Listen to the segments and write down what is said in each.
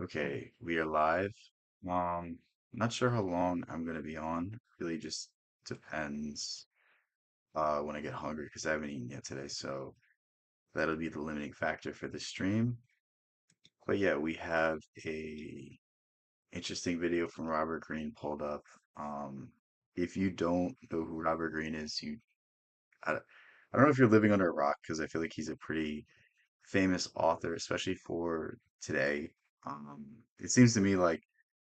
Okay, we are live. Not sure how long I'm gonna be on. Really just depends when I get hungry because I haven't eaten yet today, so that'll be the limiting factor for the stream. But yeah, we have a interesting video from Robert Greene pulled up. Um, if you don't know who Robert Greene is, I don't know if you're living under a rock because I feel like he's a pretty famous author, especially for today. It seems to me like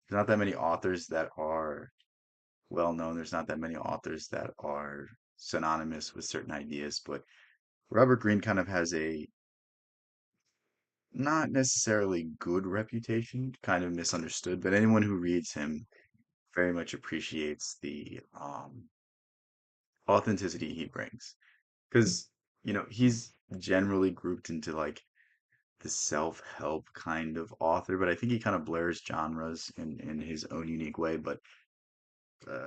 there's not that many authors that are well known. There's not that many authors that are synonymous with certain ideas, but Robert Greene kind of has a not necessarily good reputation, kind of misunderstood, but anyone who reads him very much appreciates the authenticity he brings. Because, he's generally grouped into like the self-help kind of author, but I think he kind of blurs genres in his own unique way. But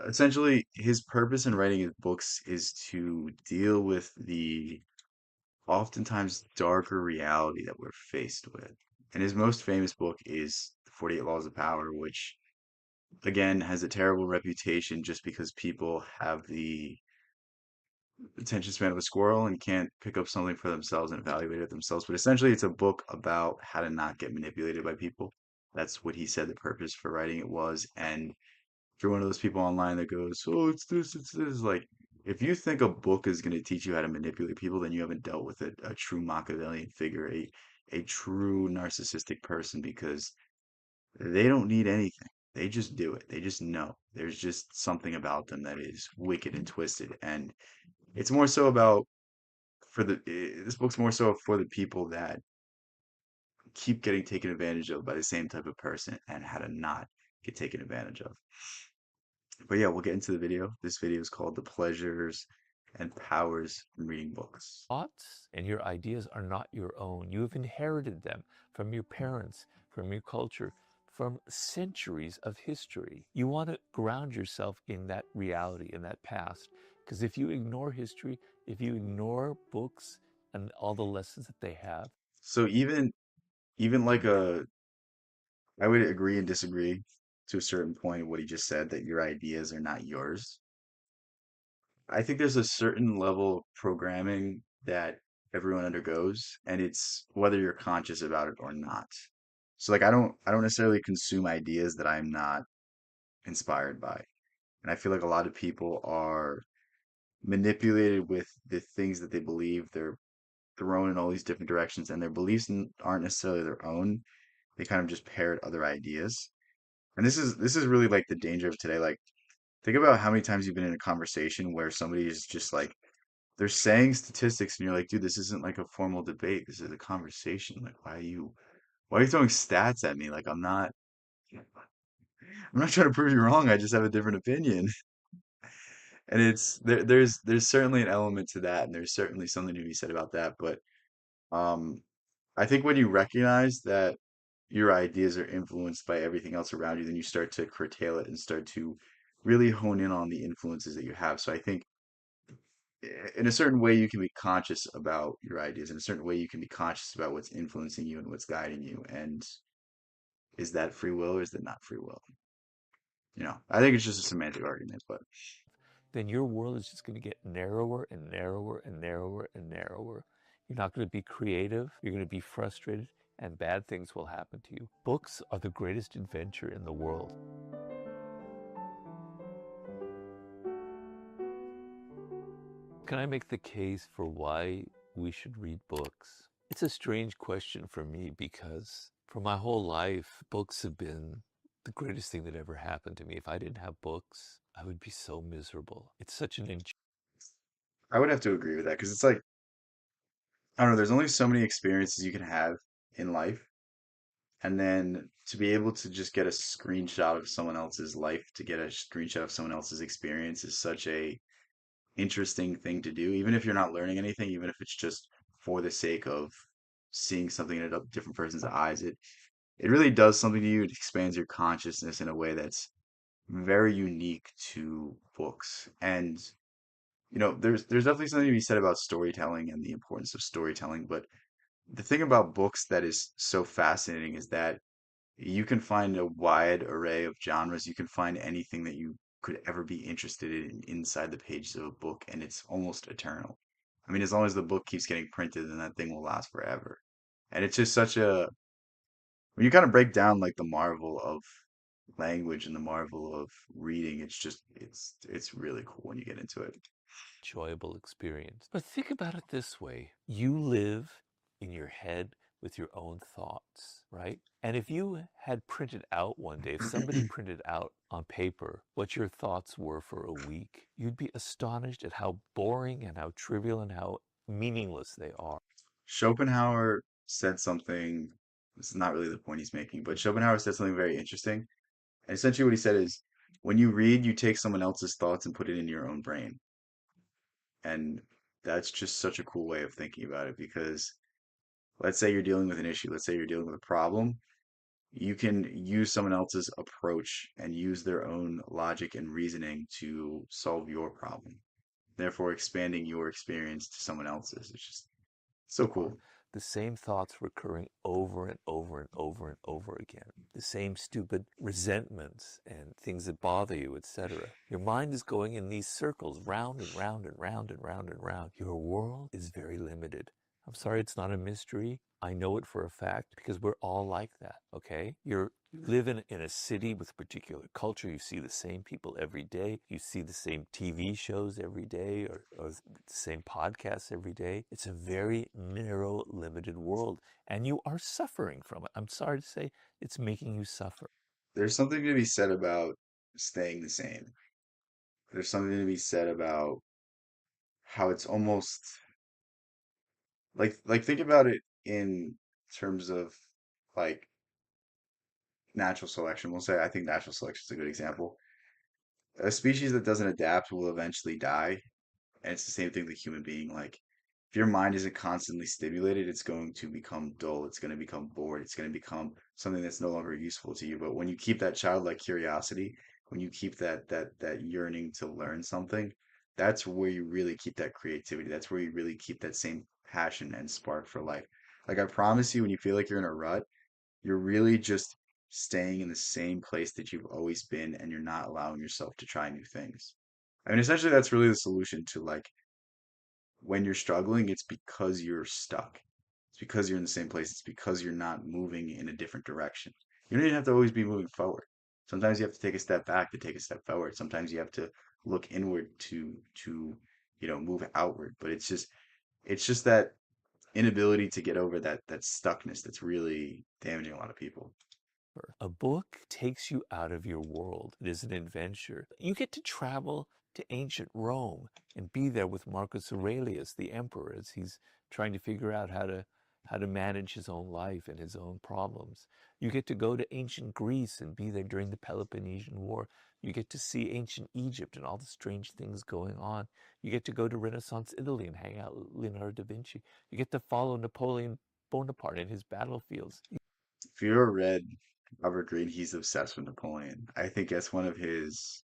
essentially, his purpose in writing his books is to deal with the oftentimes darker reality that we're faced with. And his most famous book is The 48 Laws of Power, which again has a terrible reputation just because people have the attention span of a squirrel and can't pick up something for themselves and evaluate it themselves. But essentially, it's a book about how to not get manipulated by people. That's what he said the purpose for writing it was. And if you're one of those people online that goes, "Oh, it's this," like if you think a book is going to teach you how to manipulate people, then you haven't dealt with a true Machiavellian figure, a true narcissistic person, because they don't need anything. They just do it. They just know. There's just something about them that is wicked and twisted. And it's more so about this book's more so for the people that keep getting taken advantage of by the same type of person and how to not get taken advantage of. But yeah, we'll get into the video. This video is called The Pleasures and Powers from Reading Books. Thoughts and your ideas are not your own. You have inherited them from your parents, from your culture, from centuries of history. You want to ground yourself in that reality, in that past. Because if you ignore history, if you ignore books and all the lessons that they have, So even like I would agree and disagree to a certain point of what he just said, that your ideas are not yours. I think there's a certain level of programming that everyone undergoes, and it's whether you're conscious about it or not. So like I don't necessarily consume ideas that I'm not inspired by. And I feel like a lot of people are manipulated with the things that they believe. They're thrown in all these different directions, and their beliefs aren't necessarily their own. They kind of just parrot other ideas. And this is really like the danger of today. Like think about how many times you've been in a conversation where somebody is just like they're saying statistics and you're like, dude, this isn't like a formal debate. This is a conversation. Like, why are you throwing stats at me? Like I'm not trying to prove you wrong. I just have a different opinion. And there's certainly an element to that, and there's certainly something to be said about that. But um I think when you recognize that your ideas are influenced by everything else around you, then you start to curtail it and start to really hone in on the influences that you have. So I think in a certain way you can be conscious about your ideas. In a certain way you can be conscious about what's influencing you and what's guiding you. And is that free will or is that not free will? I think it's just a semantic argument, but then your world is just going to get narrower and narrower and narrower and narrower. You're not going to be creative, you're going to be frustrated, and bad things will happen to you. Books are the greatest adventure in the world. Can I make the case for why we should read books? It's a strange question for me because for my whole life, books have been the greatest thing that ever happened to me. If I didn't have books, I would be so miserable. It's such an I would have to agree with that because it's like, I don't know, there's only so many experiences you can have in life. And then to be able to just get a screenshot of someone else's life, to get a screenshot of someone else's experience is such a interesting thing to do, even if you're not learning anything, even if it's just for the sake of seeing something in a different person's eyes. It really does something to you. It expands your consciousness in a way that's very unique to books. And there's definitely something to be said about storytelling and the importance of storytelling. But the thing about books that is so fascinating is that You can find a wide array of genres. You can find anything that you could ever be interested in inside the pages of a book, and it's almost eternal. I mean, as long as the book keeps getting printed, then that thing will last forever. And it's just such a when you kind of break down like the marvel of language and the marvel of reading, it's really cool when you get into it. Enjoyable experience. But think about it this way: you live in your head with your own thoughts, right? And if you had printed out one day, if somebody printed out on paper what your thoughts were for a week, you'd be astonished at how boring and how trivial and how meaningless they are. Schopenhauer said something, it's not really the point he's making, but Schopenhauer said something very interesting. And essentially what he said is when you read, you take someone else's thoughts and put it in your own brain. And that's just such a cool way of thinking about it because let's say you're dealing with an issue, let's say you're dealing with a problem, you can use someone else's approach and use their own logic and reasoning to solve your problem, therefore expanding your experience to someone else's. It's just so Are cool. the same thoughts recurring over and over and over and over again, the same stupid resentments and things that bother you, etc. Your mind is going in these circles round and round and round and round and round. Your world is very limited. I'm sorry, it's not a mystery. I know it for a fact because we're all like that, okay? You live in a city with a particular culture. You see the same people every day. You see the same TV shows every day or the same podcasts every day. It's a very narrow, limited world, and you are suffering from it. I'm sorry to say it's making you suffer. There's something to be said about staying the same. There's something to be said about how it's almost like think about it in terms of like natural selection. We'll say I think natural selection is a good example. A species that doesn't adapt will eventually die. And it's the same thing with a human being. Like, if your mind isn't constantly stimulated, it's going to become dull. It's going to become bored. It's going to become something that's no longer useful to you. But when you keep that childlike curiosity, when you keep that yearning to learn something, that's where you really keep that creativity. That's where you really keep that same passion and spark for life. Like I promise you, when you feel like you're in a rut, you're really just staying in the same place that you've always been, and you're not allowing yourself to try new things. I mean, essentially, that's really the solution to like when you're struggling, it's because you're stuck. It's because you're in the same place. It's because you're not moving in a different direction. You don't even have to always be moving forward. Sometimes you have to take a step back to take a step forward. Sometimes you have to look inward to move outward. But it's just that inability to get over that stuckness that's really damaging a lot of people. A book takes you out of your world. It is an adventure. You get to travel to ancient Rome and be there with Marcus Aurelius, the emperor, as he's trying to figure out how to manage his own life and his own problems. You get to go to ancient Greece and be there during the Peloponnesian War. You get to see ancient Egypt and all the strange things going on. You get to go to Renaissance Italy and hang out with Leonardo da Vinci. You get to follow Napoleon Bonaparte in his battlefields. If you ever read Robert Greene, he's obsessed with Napoleon. I think that's one of his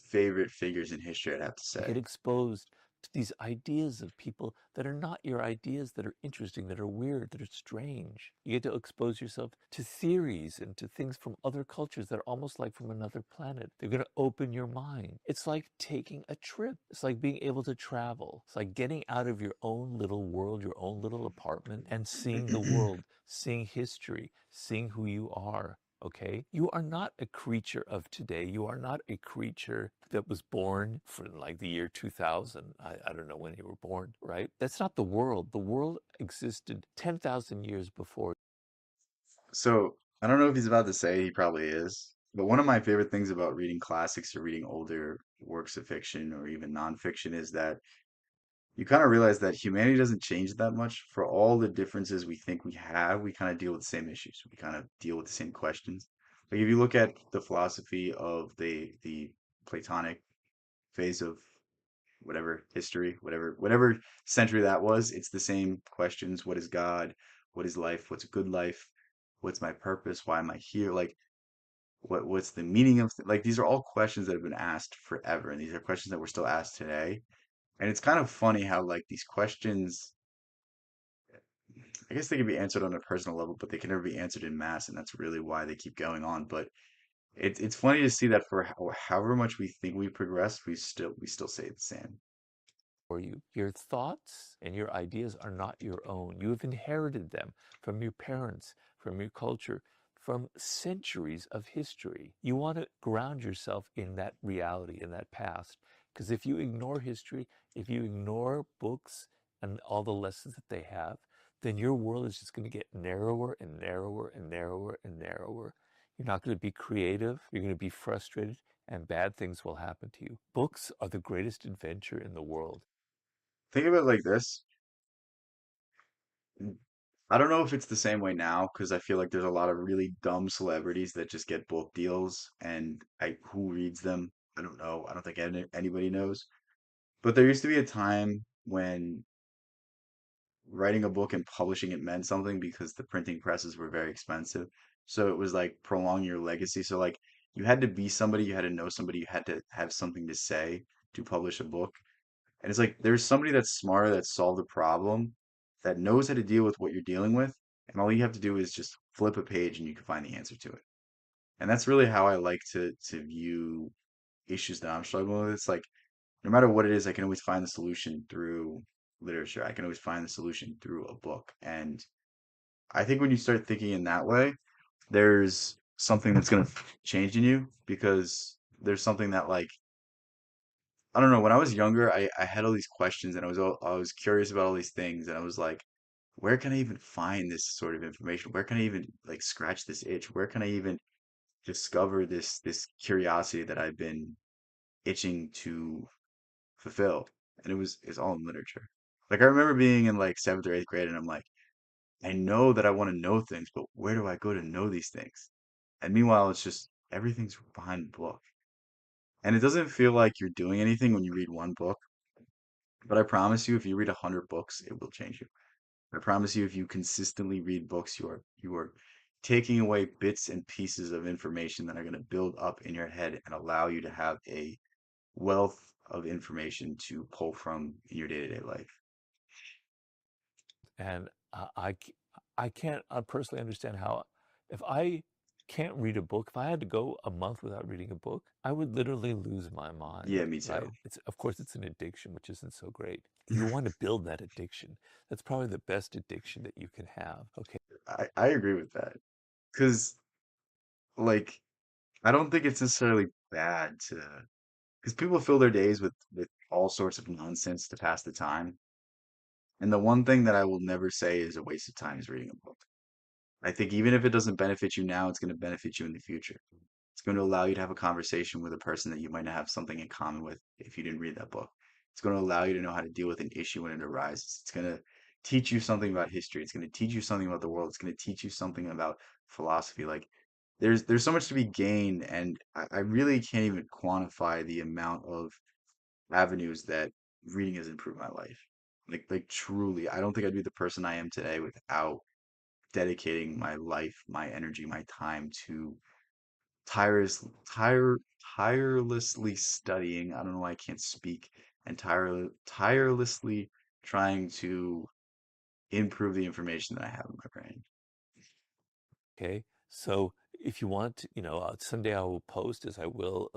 favorite figures in history, I'd have to You get say. exposed to these ideas of people that are not your ideas, that are interesting, that are weird, that are strange. You get to expose yourself to theories and to things from other cultures that are almost like from another planet. They're going to open your mind. It's like taking a trip. It's like being able to travel. It's like getting out of your own little world, your own little apartment, and seeing the world, seeing history, seeing who you are. Okay? You are not a creature of today. You are not a creature that was born for like the year 2000. I don't know when you were born, right? That's not the world. The world existed 10,000 years before. So I don't know if he's about to say he probably is, but one of my favorite things about reading classics or reading older works of fiction or even nonfiction is that you kind of realize that humanity doesn't change that much. For all the differences we think we have, we kind of deal with the same issues. We kind of deal with the same questions. Like if you look at the philosophy of the Platonic phase of whatever history, whatever century that was, it's the same questions. What is God? What is life? What's a good life? What's my purpose? Why am I here? Like what's the meaning of like these are all questions that have been asked forever, and these are questions that we're still asked today. And it's kind of funny how like these questions I guess they can be answered on a personal level, but they can never be answered in mass, and that's really why they keep going on. But it's funny to see that for however much we think we progressed, we still say the same. for you. Your thoughts and your ideas are not your own. You have inherited them from your parents, from your culture, from centuries of history. You want to ground yourself in that reality, in that past. Because if you ignore history, if you ignore books and all the lessons that they have, then your world is just going to get narrower and narrower and narrower and narrower. You're not going to be creative. You're going to be frustrated, and bad things will happen to you. Books are the greatest adventure in the world. Think of it like this. I don't know if it's the same way now because I feel like there's a lot of really dumb celebrities that just get book deals, and who reads them? I don't know. I don't think anybody knows. But there used to be a time when writing a book and publishing it meant something because the printing presses were very expensive. So it was like prolong your legacy. So like you had to be somebody, you had to know somebody, you had to have something to say to publish a book. And it's like there's somebody that's smarter that solved the problem, that knows how to deal with what you're dealing with, and all you have to do is just flip a page and you can find the answer to it. And that's really how I like to view issues that I'm struggling with. It's like no matter what it is, I can always find the solution through literature. I can always find the solution through a book. And I think when you start thinking in that way, there's something that's going to change in you because there's something that like I don't know. When I was younger, I had all these questions and I was curious about all these things and I was like, where can I even find this sort of information? Where can I even like scratch this itch? Where can I even discover this curiosity that I've been itching to fulfill? And it's all in literature. Like I remember being in like seventh or eighth grade and I'm like, I know that I want to know things, but where do I go to know these things? And meanwhile, it's just everything's behind the book. And it doesn't feel like you're doing anything when you read one book. But I promise you, if you read 100 books, it will change you. I promise you, if you consistently read books, you are taking away bits and pieces of information that are going to build up in your head and allow you to have a wealth of information to pull from in your day-to-day life. And I can't personally understand how, if I can't read a book, if I had to go a month without reading a book, I would literally lose my Yeah, mind, me right? too. It's, of course, it's an addiction, which isn't so great. You want to build that addiction. That's probably the best addiction that you can have. Okay. I agree with that because like I don't think it's necessarily bad to because people fill their days with all sorts of nonsense to pass the time. And the one thing that I will never say is a waste of time is reading a book. I think even if it doesn't benefit you now, it's going to benefit you in the future. It's going to allow you to have a conversation with a person that you might not have something in common with if you didn't read that book. It's going to allow you to know how to deal with an issue when it arises. It's going to teach you something about history. It's going to teach you something about the world. It's going to teach you something about philosophy. Like there's so much to be gained, and I really can't even quantify the amount of avenues that reading has improved my life. Like truly, I don't think I'd be the person I am today without dedicating my life, my energy, my time to tireless, tire, tirelessly studying. I don't know why I can't speak, and tirelessly trying to improve the information that I have in my brain. Okay. So if you want, someday I will post, as I will,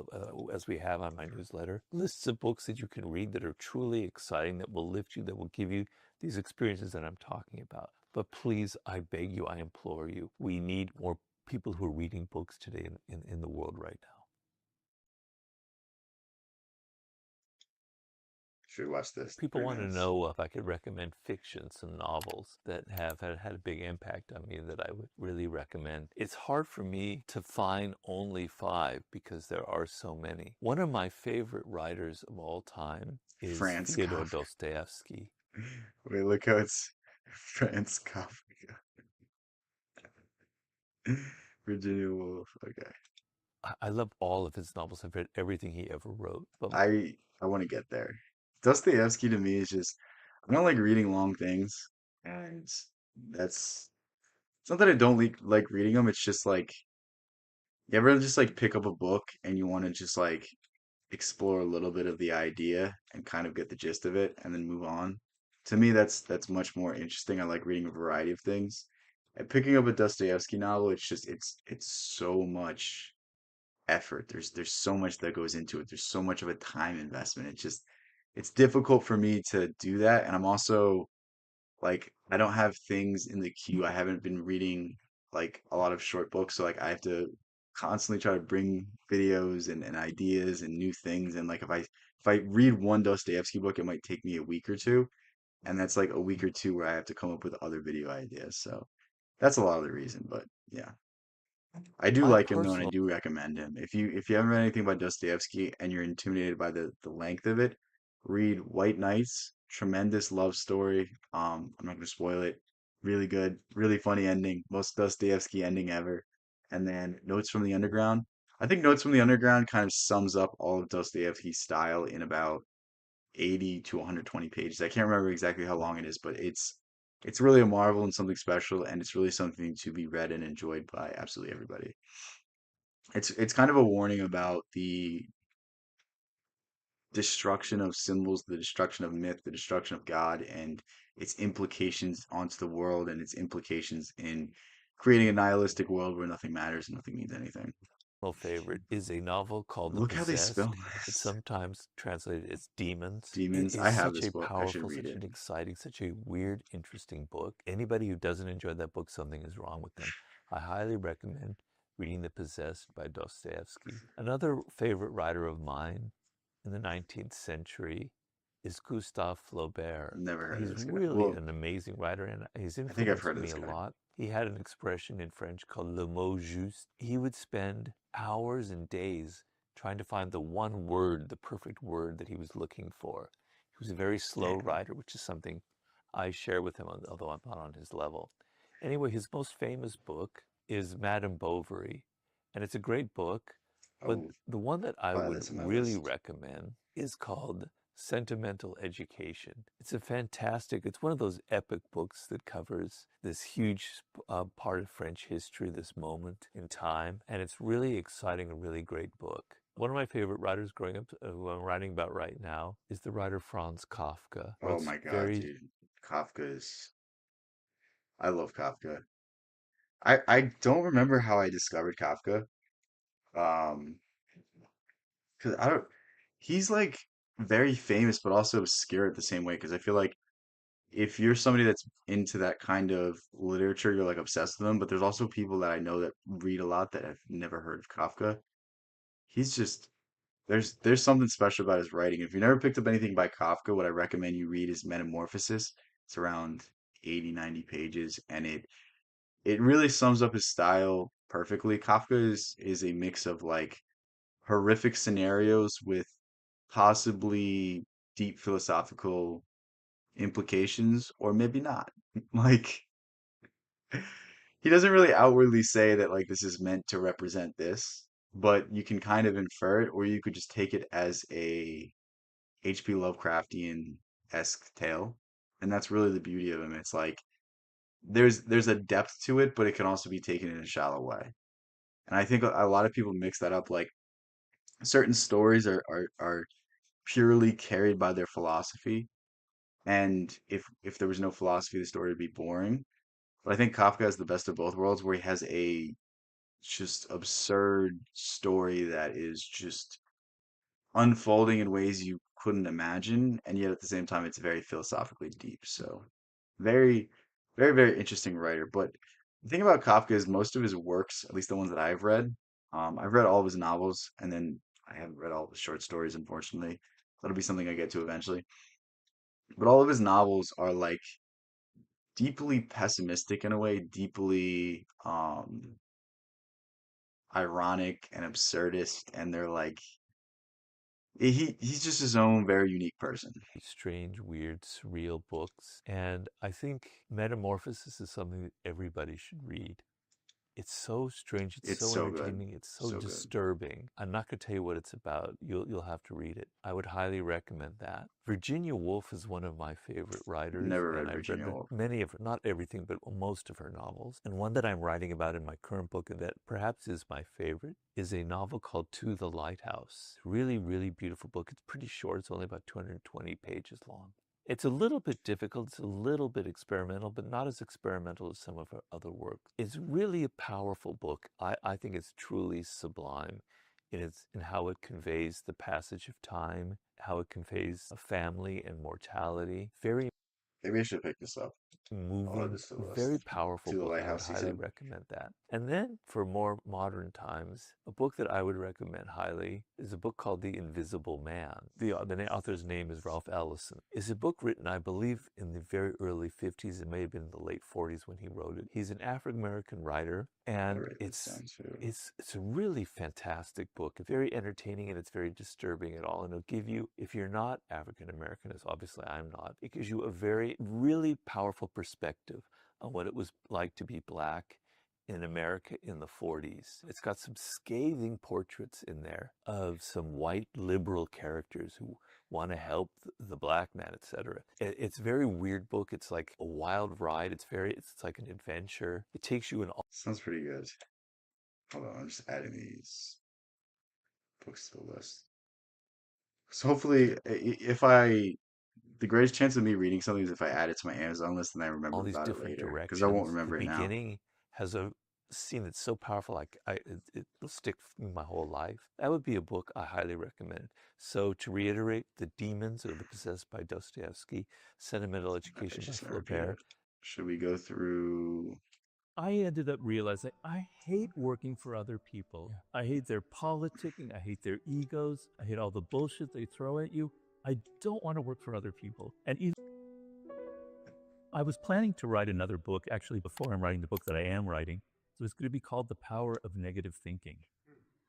as we have on my newsletter, lists of books that you can read that are truly exciting, that will lift you, that will give you these experiences that I'm talking about. But please, I beg you, I implore you, we need more people who are reading books today in the world right now. Should watch this. People Three want to minutes. know if I could recommend fiction, some novels that have had a big impact on me that I would really recommend. It's hard for me to find only five because there are so many. One of my favorite writers of all time is France Fyodor Kafka. Dostoevsky. Wait, look how it's France Kafka. Virginia Woolf. Okay. I love all of his novels. I've read everything he ever wrote. But I want to get there. Dostoevsky to me is just I don't like reading long things, and that's it's not that I don't like reading them. It's just like you ever just like pick up a book and you want to just like explore a little bit of the idea and kind of get the gist of it and then move on. To me, that's much more interesting. I like reading a variety of things. And picking up a Dostoevsky novel, it's so much effort. There's so much that goes into it. There's so much of a time investment. It's difficult for me to do that. And I'm also like I don't have things in the queue. I haven't been reading like a lot of short books, so like I have to constantly try to bring videos and ideas and new things. And like if I read one Dostoevsky book, it might take me a week or two, and that's like a week or two where I have to come up with other video ideas. So that's a lot of the reason. But yeah. I do My like him though, and I personal do recommend him. If you haven't read anything by Dostoevsky and you're intimidated by the length of it, read White Nights. Tremendous love story. I'm not gonna spoil it. Really good, really funny ending. Most Dostoevsky ending ever. And then Notes from the Underground. I think Notes from the Underground kind of sums up all of Dostoevsky's style in about 80 to 120 pages. I can't remember exactly how long it is, but it's really a marvel and something special, and it's really something to be read and enjoyed by absolutely everybody. It's kind of a warning about the destruction of symbols, the destruction of myth, the destruction of God, and its implications onto the world and its implications in creating a nihilistic world where nothing matters and nothing means anything. favorite is a novel called The Look how they spell Possessed. It's this. sometimes translated as Demons. It Demons. I is have such this a book. I should powerful, read such it. an exciting, such a weird, interesting book. Anybody who doesn't enjoy that book, something is wrong with them. I highly recommend reading The Possessed by Dostoevsky. Another favorite writer of mine in the 19th century is Gustave Flaubert. Never heard of He's this guy. really Well, an amazing writer, and he's I think I've influenced heard of me this a guy. lot. He had an expression in French called le mot juste. He would spend hours and days trying to find the one word, the perfect word that he was looking for. He was a very slow Damn. writer, which is something I share with him, although I'm not on his level. Anyway, his most famous book is Madame Bovary, and it's a great book, but Oh, the one that I I'll add would that to my really list. recommend is called Sentimental Education. It's one of those epic books that covers this huge part of French history, this moment in time, and it's really exciting, a really great book. One of my favorite writers growing up, who I'm writing about right now, is the writer Franz Kafka. Oh Wrote my God, very dude. Kafka is. I love Kafka. I don't remember how I discovered Kafka. Um, because I don't. He's like very famous, but also obscure at the same way. Because I feel like if you're somebody that's into that kind of literature, you're like obsessed with them. But there's also people that I know that read a lot that have never heard of Kafka. He's just there's something special about his writing. If you never picked up anything by Kafka, what I recommend you read is Metamorphosis. It's around 80, 90 pages, and it really sums up his style perfectly. Kafka is a mix of like horrific scenarios with possibly deep philosophical implications, or maybe not. Like he doesn't really outwardly say that like this is meant to represent this, but you can kind of infer it, or you could just take it as a H.P. Lovecraftian-esque tale. And that's really the beauty of him. It's like there's a depth to it, but it can also be taken in a shallow way. And I think a lot of people mix that up. Like certain stories are purely carried by their philosophy, and if there was no philosophy, the story would be boring. But I think Kafka has the best of both worlds, where he has a just absurd story that is just unfolding in ways you couldn't imagine, and yet at the same time, it's very philosophically deep. So, very, very interesting writer. But the thing about Kafka is most of his works, at least the ones that I've read all of his novels, and then I haven't read all of his short stories, unfortunately. That'll be something I get to eventually. But all of his novels are like deeply pessimistic in a way, deeply ironic and absurdist, and they're like he's just his own very unique person. strange, weird, surreal books. And I think Metamorphosis is something that everybody should read. It's so strange, it's It's so so good. entertaining, it's so So good. disturbing. I'm not going to tell you what it's about. You'll have to read it. I would highly recommend that. Virginia Woolf is one of my favorite writers, Never and read I've read Virginia Woolf. many of her, not everything, but most of her novels. And one that I'm writing about in my current book, and that perhaps is my favorite, is a novel called To the Lighthouse. Really, really beautiful book. It's pretty short. It's only about 220 pages long. It's a little bit difficult, it's a little bit experimental, but not as experimental as some of her other work. It's really a powerful book. I think it's truly sublime in how it conveys the passage of time, how it conveys a family and mortality. Very Maybe I should pick this up. I'll add moving, this to the very list. powerful To the book. I would Lighthouse, you highly said? recommend that. And then for more modern times, a book that I would recommend highly is a book called The Invisible Man. The author's name is Ralph Ellison. It's a book written, I believe, in the very early 50s. It may have been in the late 40s when he wrote it. He's an African American writer, I'll and write this down too. it's a really fantastic book. It's very entertaining and it's very disturbing at all. And it'll give you, if you're not African American, as obviously I'm not, it gives you a very, really powerful perspective on what it was like to be black in America in the 40s. It's got some scathing portraits in there of some white liberal characters who want to help the black man, etc. It's a very weird book. It's like a wild ride. It's like an adventure. It takes you in all Sounds pretty good. Hold on, I'm just adding these books to the list. So hopefully, if I, the greatest chance of me reading something is if I add it to my Amazon list and I remember these about it different later, because I won't directions. The remember it now. beginning has a scene that's so powerful, like it'll stick with me my whole life. That would be a book I highly recommend. So to reiterate, The Demons or The Possessed by Dostoevsky, Sentimental Okay, Education it's by just gonna repeat Flaubert. it. Should we go through? I ended up realizing I hate working for other people. Yeah. I hate their politicking. I hate their egos. I hate all the bullshit they throw at you. I don't want to work for other people. And even, I was planning to write another book actually before I'm writing the book that I am writing. So it's going to be called The Power of Negative Thinking.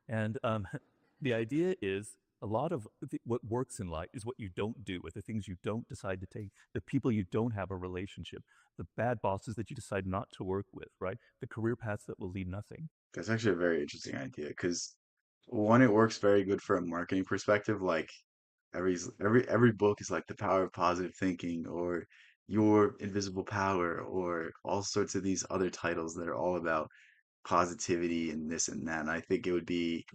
And the idea is a lot of what works in life is what you don't do, with the things you don't decide to take, the people you don't have a relationship, the bad bosses that you decide not to work with, right? The career paths that will lead nothing. That's actually a very interesting idea because one, it works very good for a marketing perspective. Like every book is like the power of positive thinking or your invisible power or all sorts of these other titles that are all about positivity and this and that. And I think it would be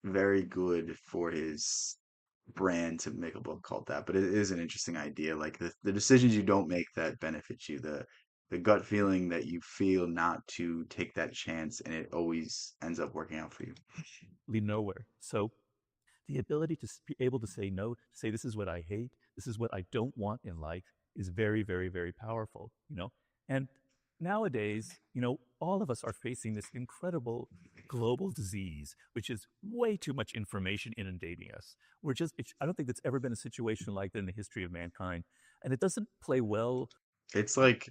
very good for his brand to make a book called that. But it is an interesting idea. Like the decisions you don't make that benefit you, the gut feeling that you feel not to take that chance and it always ends up working out for you. Lead nowhere. So the ability to be able to say no, to say this is what I hate, this is what I don't want in life, is very, very, very powerful. And nowadays, all of us are facing this incredible global disease, which is way too much information inundating us. I don't think that's ever been a situation like that in the history of mankind, and it doesn't play well. It's like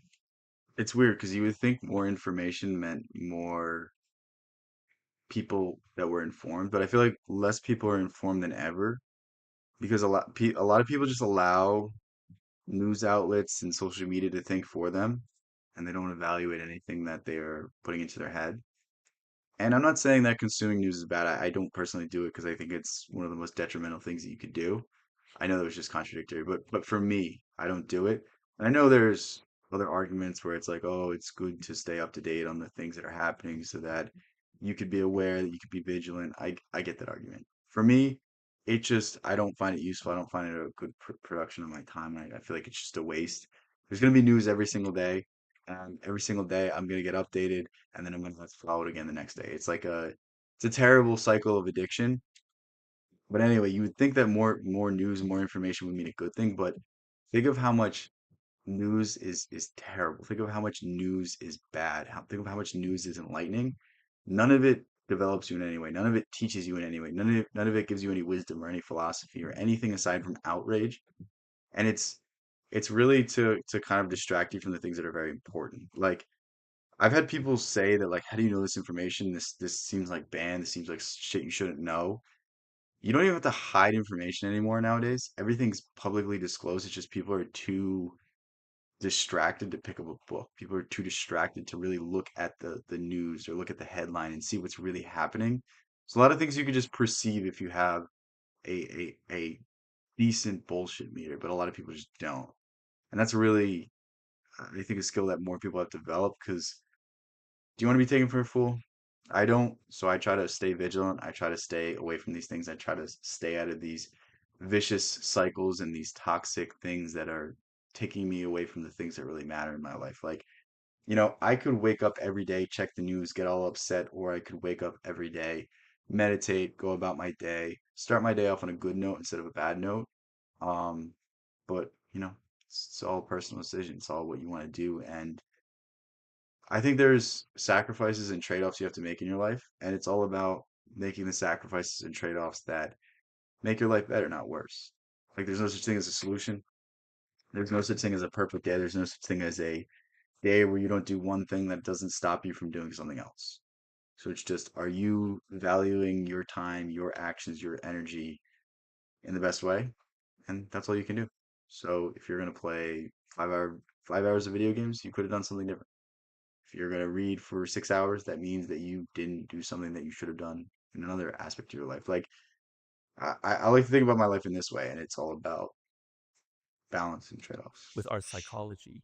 it's weird because you would think more information meant more people that were informed, but I feel like less people are informed than ever because a lot of people just allow news outlets and social media to think for them, and they don't evaluate anything that they're putting into their head. And I'm not saying that consuming news is bad. I don't personally do it because I think it's one of the most detrimental things that you could do. I know that was just contradictory, but for me, I don't do it. And I know there's other arguments where it's like, oh, it's good to stay up to date on the things that are happening so that you could be aware, that you could be vigilant. I get that argument. For me, it just I don't find it useful. I don't find it a good production of my time. I feel like it's just a waste. There's gonna be news every single day, and every single day I'm gonna get updated, and then I'm gonna have to follow it again the next day. It's a terrible cycle of addiction, but anyway, you would think that more news, more information would mean a good thing, but think of how much news is terrible. Think of how much news is bad. Think of how much news is enlightening. None of it develops you in any way. None of it teaches you in any way. None of it gives you any wisdom or any philosophy or anything aside from outrage. And it's really to kind of distract you from the things that are very important. Like I've had people say that like, how do you know this information? This seems like banned. This seems like shit you shouldn't know. You don't even have to hide information anymore nowadays. Everything's publicly disclosed. It's just people are too distracted to pick up a book. People are too distracted to really look at the news or look at the headline and see what's really happening. So a lot of things you could just perceive if you have a decent bullshit meter, but a lot of people just don't. And that's really, I think, a skill that more people have developed because do you want to be taken for a fool? I don't. So I try to stay vigilant. I try to stay away from these things. I try to stay out of these vicious cycles and these toxic things that are taking me away from the things that really matter in my life. Like, I could wake up every day, check the news, get all upset, or I could wake up every day, meditate, go about my day, start my day off on a good note instead of a bad note. Um, but it's all a personal decision. It's all what you want to do. And I think there's sacrifices and trade-offs you have to make in your life, and it's all about making the sacrifices and trade-offs that make your life better, not worse. Like there's no such thing as a solution. There's no such thing as a perfect day. There's no such thing as a day where you don't do one thing that doesn't stop you from doing something else. So it's just, are you valuing your time, your actions, your energy in the best way? And that's all you can do. So if you're gonna play 5 hours of video games, you could have done something different. If you're gonna read for 6 hours, that means that you didn't do something that you should have done in another aspect of your life. Like I like to think about my life in this way, and it's all about balance and trade-offs. with our psychology.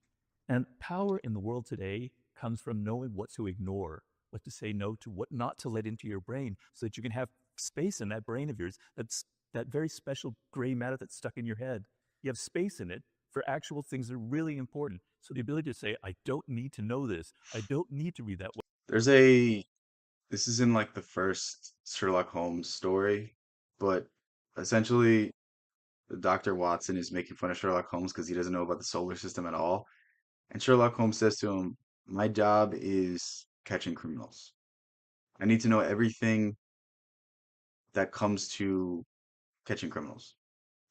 And power in the world today comes from knowing what to ignore, what to say no to, what not to let into your brain, so that you can have space in that brain of yours, that's that very special gray matter that's stuck in your head. You have space in it for actual things that are really important. So the ability to say, I don't need to know this. I don't need to read that. There's a This is in like the first Sherlock Holmes story, but essentially Dr. Watson is making fun of Sherlock Holmes because he doesn't know about the solar system at all. And Sherlock Holmes says to him, "My job is catching criminals. I need to know everything that comes to catching criminals,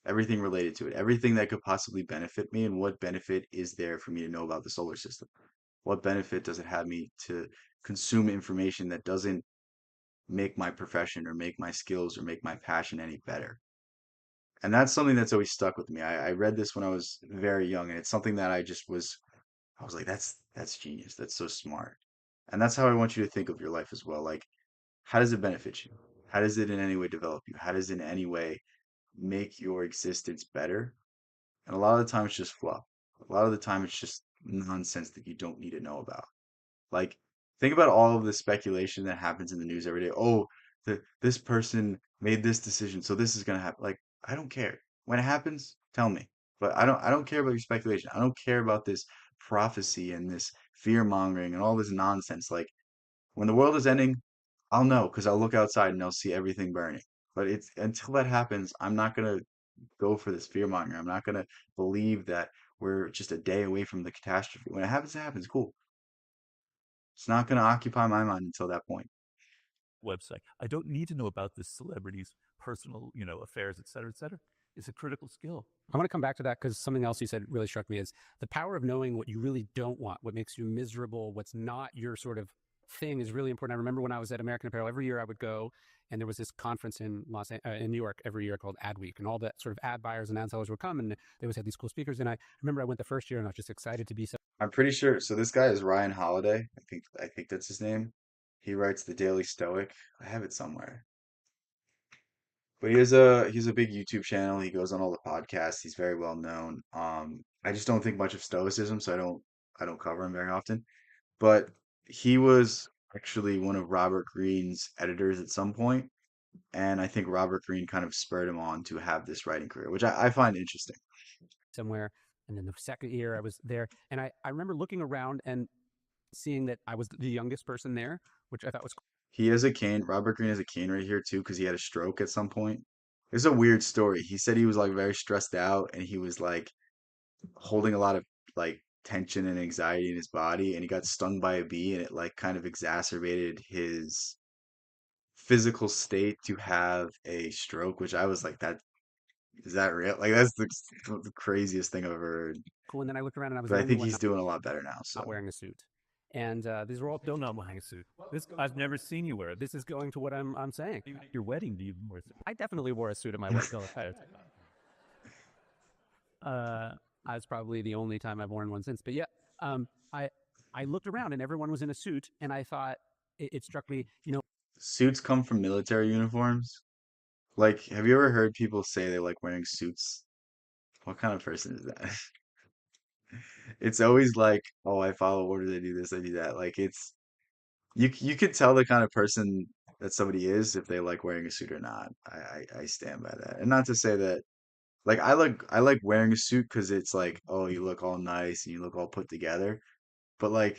everything related to it, everything that could possibly benefit me, and what benefit is there for me to know about the solar system? What benefit does it have me to consume information that doesn't make my profession or make my skills or make my passion any better?" And that's something that's always stuck with me. I read this when I was very young, and it's something that I was like, that's genius. That's so smart. And that's how I want you to think of your life as well. Like, how does it benefit you? How does it in any way develop you? How does it in any way make your existence better? And a lot of the time it's just fluff. A lot of the time it's just nonsense that you don't need to know about. Like, think about all of the speculation that happens in the news every day. Oh, this person made this decision, so this is gonna happen. Like, I don't care. When it happens, tell me. But I don't care about your speculation. I don't care about this prophecy and this fear mongering and all this nonsense. Like, when the world is ending, I'll know because I'll look outside and I'll see everything burning. But it's until that happens, I'm not gonna go for this fear mongering. I'm not gonna believe that we're just a day away from the catastrophe. When it happens, cool. It's not going to occupy my mind until that point. Website. I don't need to know about this celebrity's personal, affairs, et cetera, et cetera. It's a critical skill. I want to come back to that because something else you said really struck me is the power of knowing what you really don't want, what makes you miserable, what's not your sort of thing is really important. I remember when I was at American Apparel, every year I would go and there was this conference in in New York every year called Ad Week, and all the sort of ad buyers and ad sellers would come, and they always had these cool speakers. And I remember I went the first year and I was just excited to be so. I'm pretty sure. So this guy is Ryan Holiday. I think that's his name. He writes the Daily Stoic. I have it somewhere. But he's a big YouTube channel. He goes on all the podcasts. He's very well known. I just don't think much of Stoicism, so I don't cover him very often. But he was actually one of Robert Greene's editors at some point, and I think Robert Greene kind of spurred him on to have this writing career, which I find interesting. Somewhere. And then the second year I was there, and I remember looking around and seeing that I was the youngest person there, which I thought was He has a cane. Robert Greene has a cane right here too, because he had a stroke at some point. It's a weird story. He said he was like very stressed out and he was like holding a lot of like tension and anxiety in his body, and he got stung by a bee, and it like kind of exacerbated his physical state to have a stroke, which I was like, that is that real? Like that's the craziest thing I've ever heard. cool. And then I looked around and I was But the I only think one he's doing a lot better now. not So wearing a suit. And these were all Still not wearing a suit. This I've never seen you wear it. this is going to what I'm saying. Even at your wedding, do you wear a suit? I definitely wore a suit at my wedding. Uh, I was probably the only time I've worn one since. But yeah, um, I I looked around and everyone was in a suit, and I thought it struck me, suits come from military uniforms. Like, have you ever heard people say they like wearing suits? What kind of person is that? It's always like, oh, I follow orders, I do this, I do that. Like you could tell the kind of person that somebody is if they like wearing a suit or not. I stand by that. And not to say that Like I like wearing a suit because it's like, oh, you look all nice and you look all put together. But like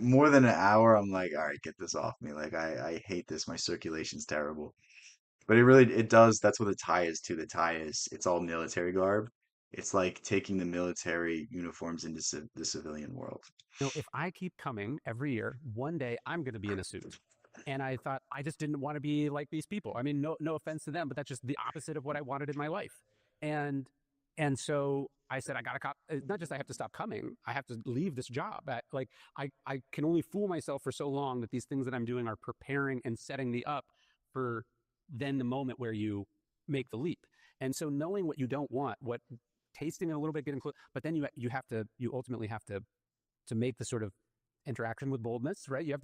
more than an hour, I'm like, all right, get this off me. Like I hate this. My circulation's terrible. But it really it does. That's what the tie is too. The tie is it's all military garb. It's like taking the military uniforms into the civilian world. If I keep coming every year, one day I'm going to be in a suit. And I thought I just didn't want to be like these people. I mean, no offense to them, but that's just the opposite of what I wanted in my life. And and so I said, I got to cop. Not just I have to stop coming. I have to leave this job. I can only fool myself for so long that these things that I'm doing are preparing and setting me up for then the moment where you make the leap. And so knowing what you don't want, what tasting it a little bit, getting close, but then you ultimately have to make the sort of interaction with boldness, right? You have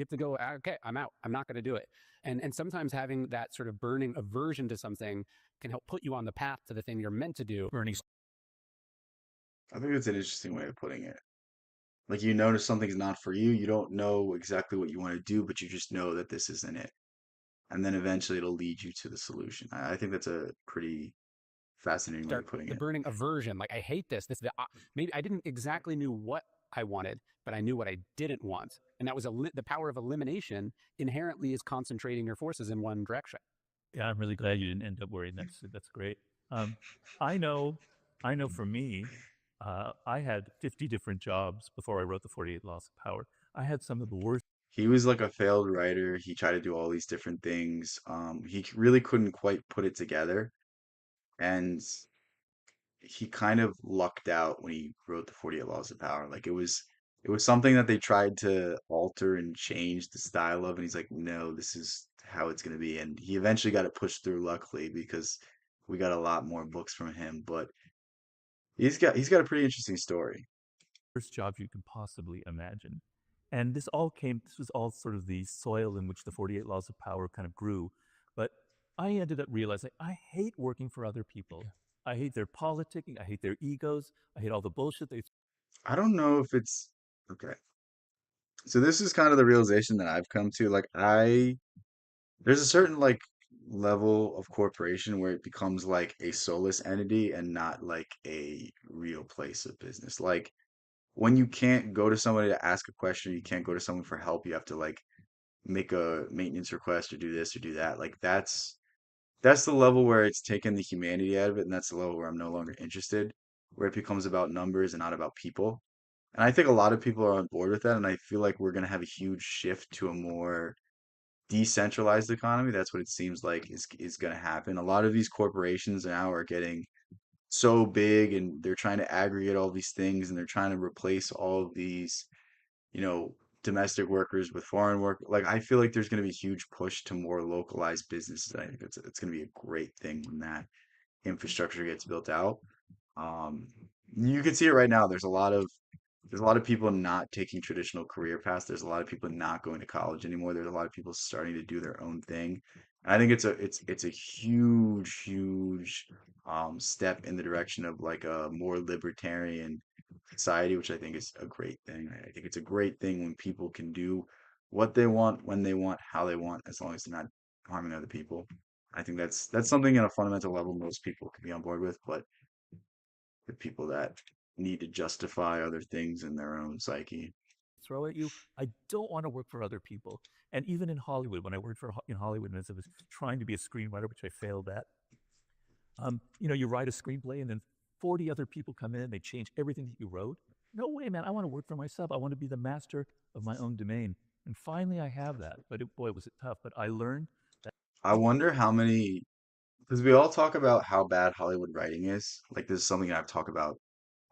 to go, okay, I'm out. I'm not going to do it. And sometimes having that sort of burning aversion to something can help put you on the path to the thing you're meant to do. Burning. I think that's an interesting way of putting it. Like you notice something's not for you, you don't know exactly what you want to do, but you just know that this isn't it. And then eventually it'll lead you to the solution. I think that's a pretty fascinating way Start of putting the it. burning aversion. Like I hate this. Maybe I didn't exactly knew what I wanted, but I knew what I didn't want, and that was the power of elimination. Inherently, is concentrating your forces in one direction. Yeah, I'm really glad you didn't end up worried. That's great. Um, I know, I know. For me, I had 50 different jobs before I wrote the 48 Laws of Power. I had some of the worst. He was like a failed writer. He tried to do all these different things. Really couldn't quite put it together. And he kind of lucked out when he wrote the 48 Laws of Power. Like it was something that they tried to alter and change the style of, and he's like, no, this is how it's gonna be. And he eventually got it pushed through, luckily, because we got a lot more books from him. But he's got a pretty interesting story. Worst jobs you could possibly imagine. And this was all sort of the soil in which the 48 Laws of Power kind of grew. But I ended up realizing I hate working for other people. I hate their politicking. I hate their egos. I hate all the bullshit they. I don't know if it's okay. So this is kind of the realization that I've come to. Like there's a certain like level of corporation where it becomes like a soulless entity and not like a real place of business. Like when you can't go to somebody to ask a question, you can't go to someone for help, you have to like make a maintenance request or do this or do that. Like that's the level where it's taken the humanity out of it, and that's the level where I'm no longer interested, where it becomes about numbers and not about people. And I think a lot of people are on board with that, and I feel like we're going to have a huge shift to a more decentralized economy. That's what it seems like is going to happen. A lot of these corporations now are getting so big and they're trying to aggregate all these things and they're trying to replace all of these, you know, domestic workers with foreign work. Like I feel like there's going to be a huge push to more localized businesses. I think it's going to be a great thing when that infrastructure gets built out. Um, you can see it right now. There's a lot of people not taking traditional career paths. There's a lot of people not going to college anymore. There's a lot of people starting to do their own thing. And I think it's a huge step in the direction of like a more libertarian society, which I think is a great thing. I think it's a great thing when people can do what they want, when they want, how they want, as long as they're not harming other people. I think that's something at a fundamental level most people can be on board with, but the people that need to justify other things in their own psyche. Throw at you. I don't want to work for other people. And even in Hollywood, when I worked in Hollywood, as I was trying to be a screenwriter, which I failed at, you write a screenplay and then 40 other people come in and they change everything that you wrote. No way, man. I want to work for myself. I want to be the master of my own domain. And finally, I have that. But boy, was it tough. But I learned that. I wonder how many, because we all talk about how bad Hollywood writing is. Like this is something I've talked about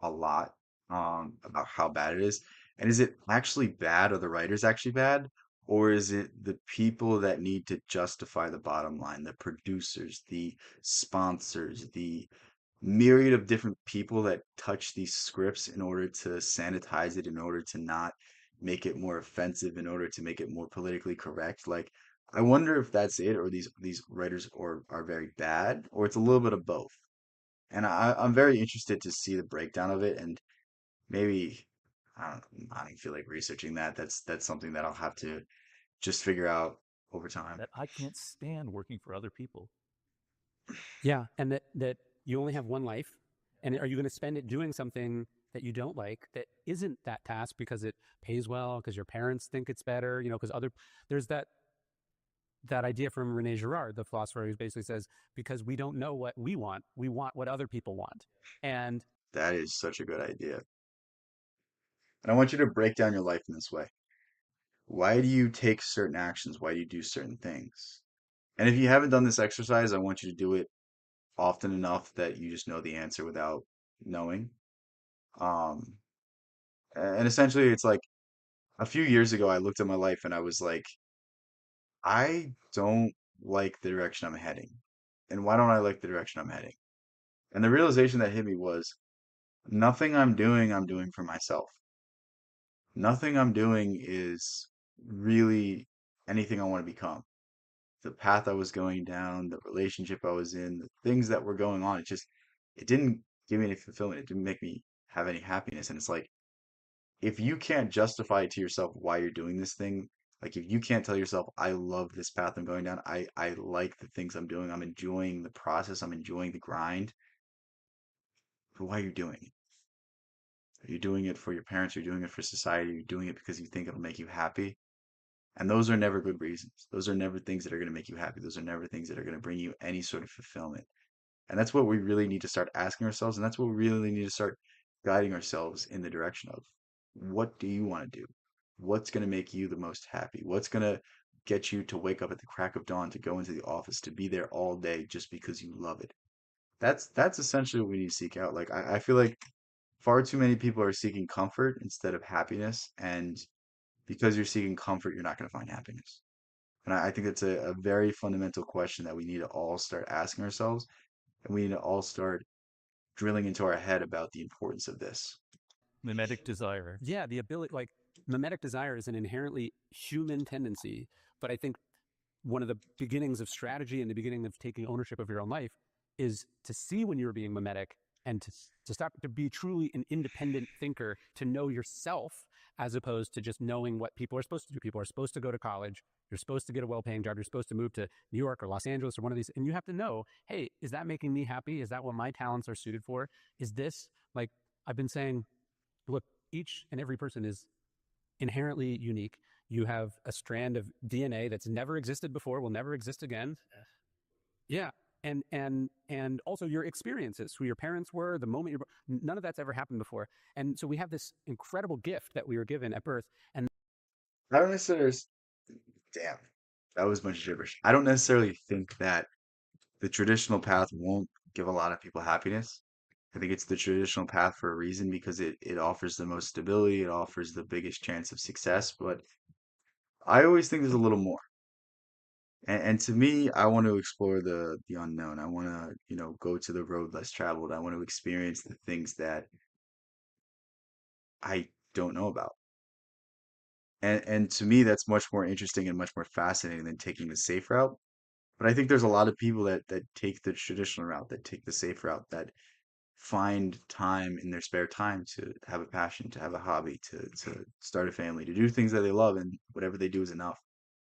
a lot, about how bad it is. And is it actually bad? Are the writers actually bad? Or is it the people that need to justify the bottom line, the producers, the sponsors, the myriad of different people that touch these scripts in order to sanitize it, in order to not make it more offensive, in order to make it more politically correct? Like, I wonder if that's it, or these writers are very bad, or it's a little bit of both. And I'm very interested to see the breakdown of it, and maybe I don't feel like researching that. That's something that I'll have to just figure out over time. I can't stand working for other people. Yeah, and that You only have one life. And are you going to spend it doing something that you don't like that isn't that task because it pays well, because your parents think it's better, because there's that idea from Rene Girard, the philosopher, who basically says, because we don't know what we want what other people want. And That is such a good idea. And I want you to break down your life in this way. Why do you take certain actions? Why do you do certain things? And if you haven't done this exercise, I want you to do it often enough that you just know the answer without knowing. Um, and essentially, it's like a few years ago, I looked at my life and I was like, I don't like the direction I'm heading. And why don't I like the direction I'm heading? And the realization that hit me was nothing I'm doing for myself. Nothing I'm doing is really anything I want to become. The path I was going down, the relationship I was in, the things that were going on, it didn't give me any fulfillment. It didn't make me have any happiness. And it's like, if you can't justify to yourself why you're doing this thing, like if you can't tell yourself, I love this path I'm going down, I like the things I'm doing, I'm enjoying the process, I'm enjoying the grind, but why are you doing it? Are you doing it for your parents? Are you doing it for society? Are you doing it because you think it'll make you happy? And those are never good reasons. Those are never things that are going to make you happy. Those are never things that are going to bring you any sort of fulfillment. And that's what we really need to start asking ourselves. And that's what we really need to start guiding ourselves in the direction of. What do you want to do? What's going to make you the most happy? What's going to get you to wake up at the crack of dawn, to go into the office, to be there all day just because you love it? That's essentially what we need to seek out. Like I feel like far too many people are seeking comfort instead of happiness. And because you're seeking comfort, you're not going to find happiness. And I think it's a very fundamental question that we need to all start asking ourselves, and we need to all start drilling into our head about the importance of this. Mimetic desire. yeah, the ability, like, mimetic desire is an inherently human tendency. But I think one of the beginnings of strategy and the beginning of taking ownership of your own life is to see when you're being mimetic, and to stop, to be truly an independent thinker, to know yourself, as opposed to just knowing what people are supposed to do. People are supposed to go to college. You're supposed to get a well-paying job. You're supposed to move to New York or Los Angeles or one of these. And you have to know, hey, is that making me happy? Is that what my talents are suited for? Is this, like I've been saying, look, each and every person is inherently unique. You have a strand of DNA that's never existed before, will never exist again. Yeah. And also your experiences, who your parents were, the moment you're, none of that's ever happened before. And so we have this incredible gift that we were given at birth. And I don't necessarily, damn, that was a bunch of gibberish. I don't necessarily think that the traditional path won't give a lot of people happiness. I think it's the traditional path for a reason because it offers the most stability, it offers the biggest chance of success. But I always think there's a little more. And to me, I want to explore the unknown. I want to, go to the road less traveled. I want to experience the things that I don't know about. And to me, that's much more interesting and much more fascinating than taking the safe route. But I think there's a lot of people that take the traditional route, that take the safe route, that find time in their spare time to have a passion, to have a hobby, to start a family, to do things that they love, and whatever they do is enough.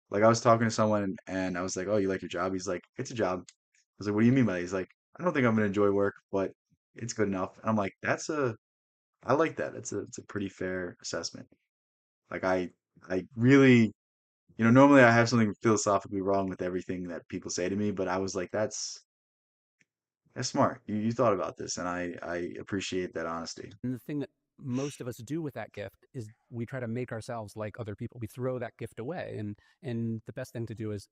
Like I was talking to someone and I was like, "Oh, you like your job?" He's like, "It's a job." I was like, "What do you mean by that?" He's like, "I don't think I'm gonna enjoy work, but it's good enough." And I'm like, I like that. It's a pretty fair assessment. Like I really, normally I have something philosophically wrong with everything that people say to me, but I was like, that's smart. You thought about this, and I appreciate that honesty. the thing that most of us do with that gift is we try to make ourselves like other people. We throw that gift away. And the best thing to do is,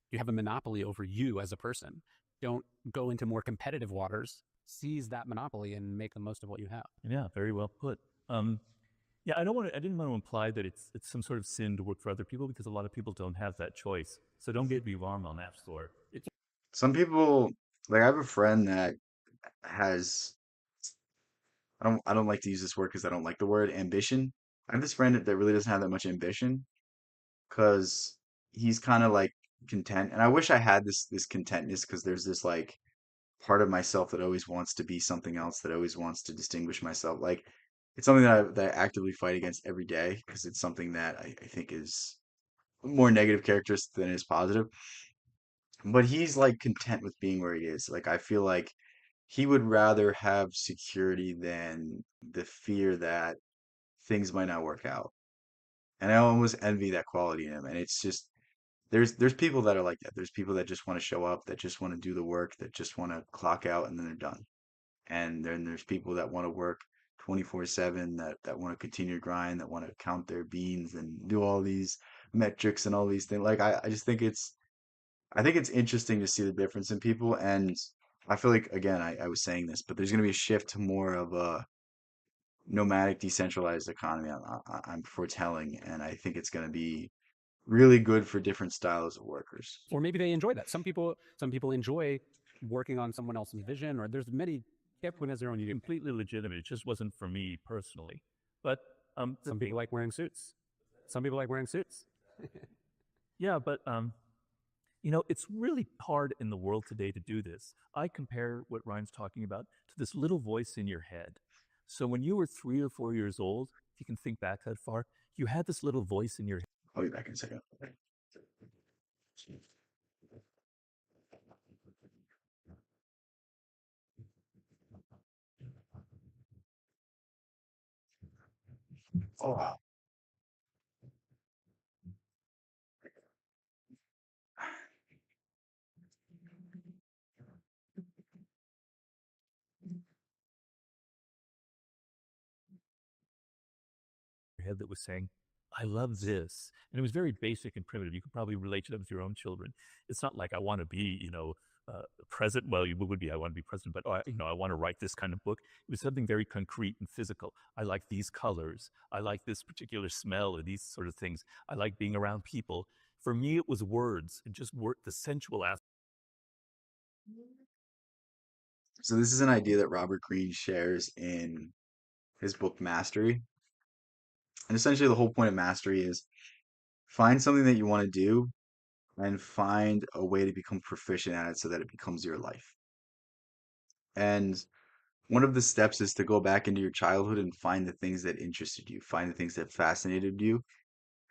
you have a monopoly over you as a person. Don't go into more competitive waters. Seize that monopoly and make the most of what you have. Yeah, very well put. Yeah, I didn't want to imply that it's some sort of sin to work for other people, because a lot of people don't have that choice. So don't get me wrong on that score. Some people, like I have a friend that has I don't like to use this word because I don't like the word ambition. I have this friend that really doesn't have that much ambition because he's kind of like content. And I wish I had this contentness because there's this like part of myself that always wants to be something else, that always wants to distinguish myself. Like it's something that I actively fight against every day because it's something that I think is more negative characteristic than it is positive. But he's like content with being where he is. Like I feel like he would rather have security than the fear that things might not work out. And I almost envy that quality in him. And it's just there's people that are like that. There's people that just want to show up, that just want to do the work, that just want to clock out and then they're done. And then there's people that want to work 24/7, that want to continue to grind, that want to count their beans and do all these metrics and all these things. Like I just think it's interesting to see the difference in people. And I feel like again, I was saying this, but there's going to be a shift to more of a nomadic, decentralized economy. I'm foretelling, and I think it's going to be really good for different styles of workers. Or maybe they enjoy that. Some people enjoy working on someone else's vision, or there's many. Everyone has their own unique. Completely legitimate. It just wasn't for me personally. But Some people like wearing suits. Some people like wearing suits. yeah, but it's really hard in the world today to do this. I compare what Ryan's talking about to this little voice in your head. So when you were 3 or 4 years old, if you can think back that far, you had this little voice in your head. I'll be back in a second. Oh, Head that was saying, I love this. And it was very basic and primitive. You could probably relate to them with your own children. It's not like I want to be, president. Well, you would be, I want to be president, but, I want to write this kind of book. It was something very concrete and physical. I like these colors. I like this particular smell or these sort of things. I like being around people. For me, it was words and just the sensual aspect. so this is an idea that Robert Greene shares in his book Mastery. And essentially the whole point of mastery is find something that you want to do and find a way to become proficient at it so that it becomes your life. And one of the steps is to go back into your childhood and find the things that interested you, find the things that fascinated you,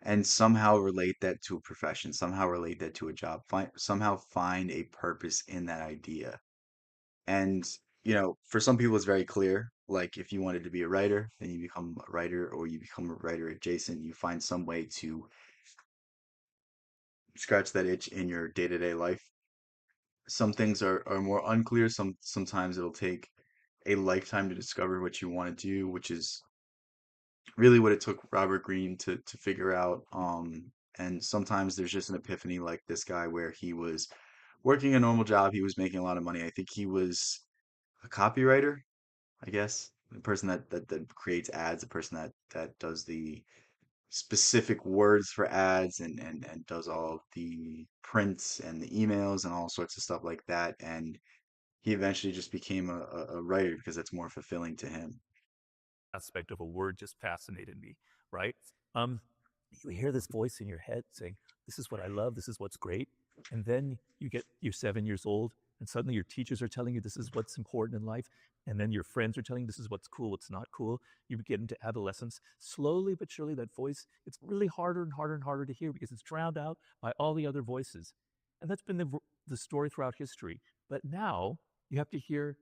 and somehow relate that to a profession, somehow relate that to a job, somehow find a purpose in that idea. And, for some people it's very clear. Like if you wanted to be a writer, then you become a writer or you become a writer adjacent. You find some way to scratch that itch in your day-to-day life. Some things are more unclear. Sometimes it'll take a lifetime to discover what you want to do, which is really what it took Robert Greene to figure out. And sometimes there's just an epiphany like this guy where he was working a normal job, he was making a lot of money. I think he was a copywriter, I guess. The person that creates ads, the person that does the specific words for ads and does all the prints and the emails and all sorts of stuff like that. And he eventually just became a writer because that's more fulfilling to him. Aspect of a word just fascinated me, right? Um, you hear this voice in your head saying, this is what I love, this is what's great. And then you're 7 years old, and suddenly your teachers are telling you this is what's important in life. And then your friends are telling you this is what's cool, what's not cool. You get into adolescence. Slowly but surely, that voice, it's really harder and harder and harder to hear because it's drowned out by all the other voices. And that's been the story throughout history. But now you have to hear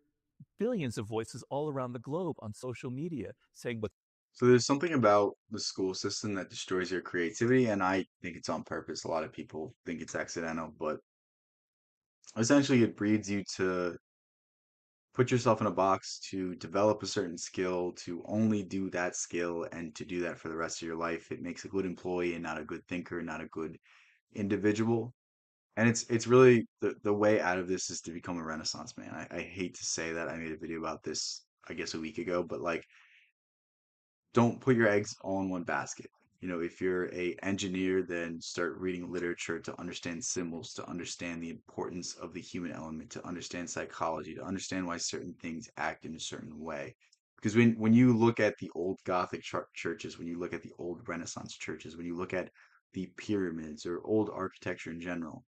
billions of voices all around the globe on social media saying what. So there's something about the school system that destroys your creativity, and I think it's on purpose. A lot of people think it's accidental, but essentially it breeds you to put yourself in a box, to develop a certain skill, to only do that skill, and to do that for the rest of your life. It makes a good employee and not a good thinker, not a good individual. And it's really the way out of this is to become a Renaissance man. I hate to say that. I made a video about this, I guess, a week ago, but like don't put your eggs all in one basket. If you're a engineer, then start reading literature to understand symbols, to understand the importance of the human element, to understand psychology, to understand why certain things act in a certain way. Because when you look at the old Gothic churches, when you look at the old Renaissance churches, when you look at the pyramids or old architecture in general,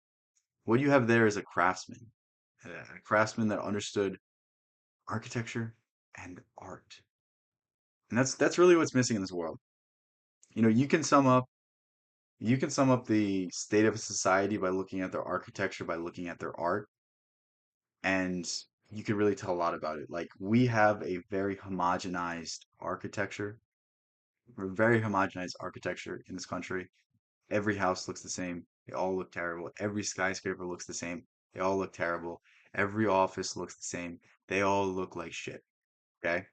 what you have there is a craftsman, a craftsman that understood architecture and art. And that's really what's missing in this world. You can sum up the state of a society by looking at their architecture, by looking at their art, and you can really tell a lot about it. Like we have a very homogenized architecture. We're very homogenized architecture in this country. Every house looks the same. They all look terrible. Every skyscraper looks the same. They all look terrible. Every office looks the same. They all look like shit. Okay?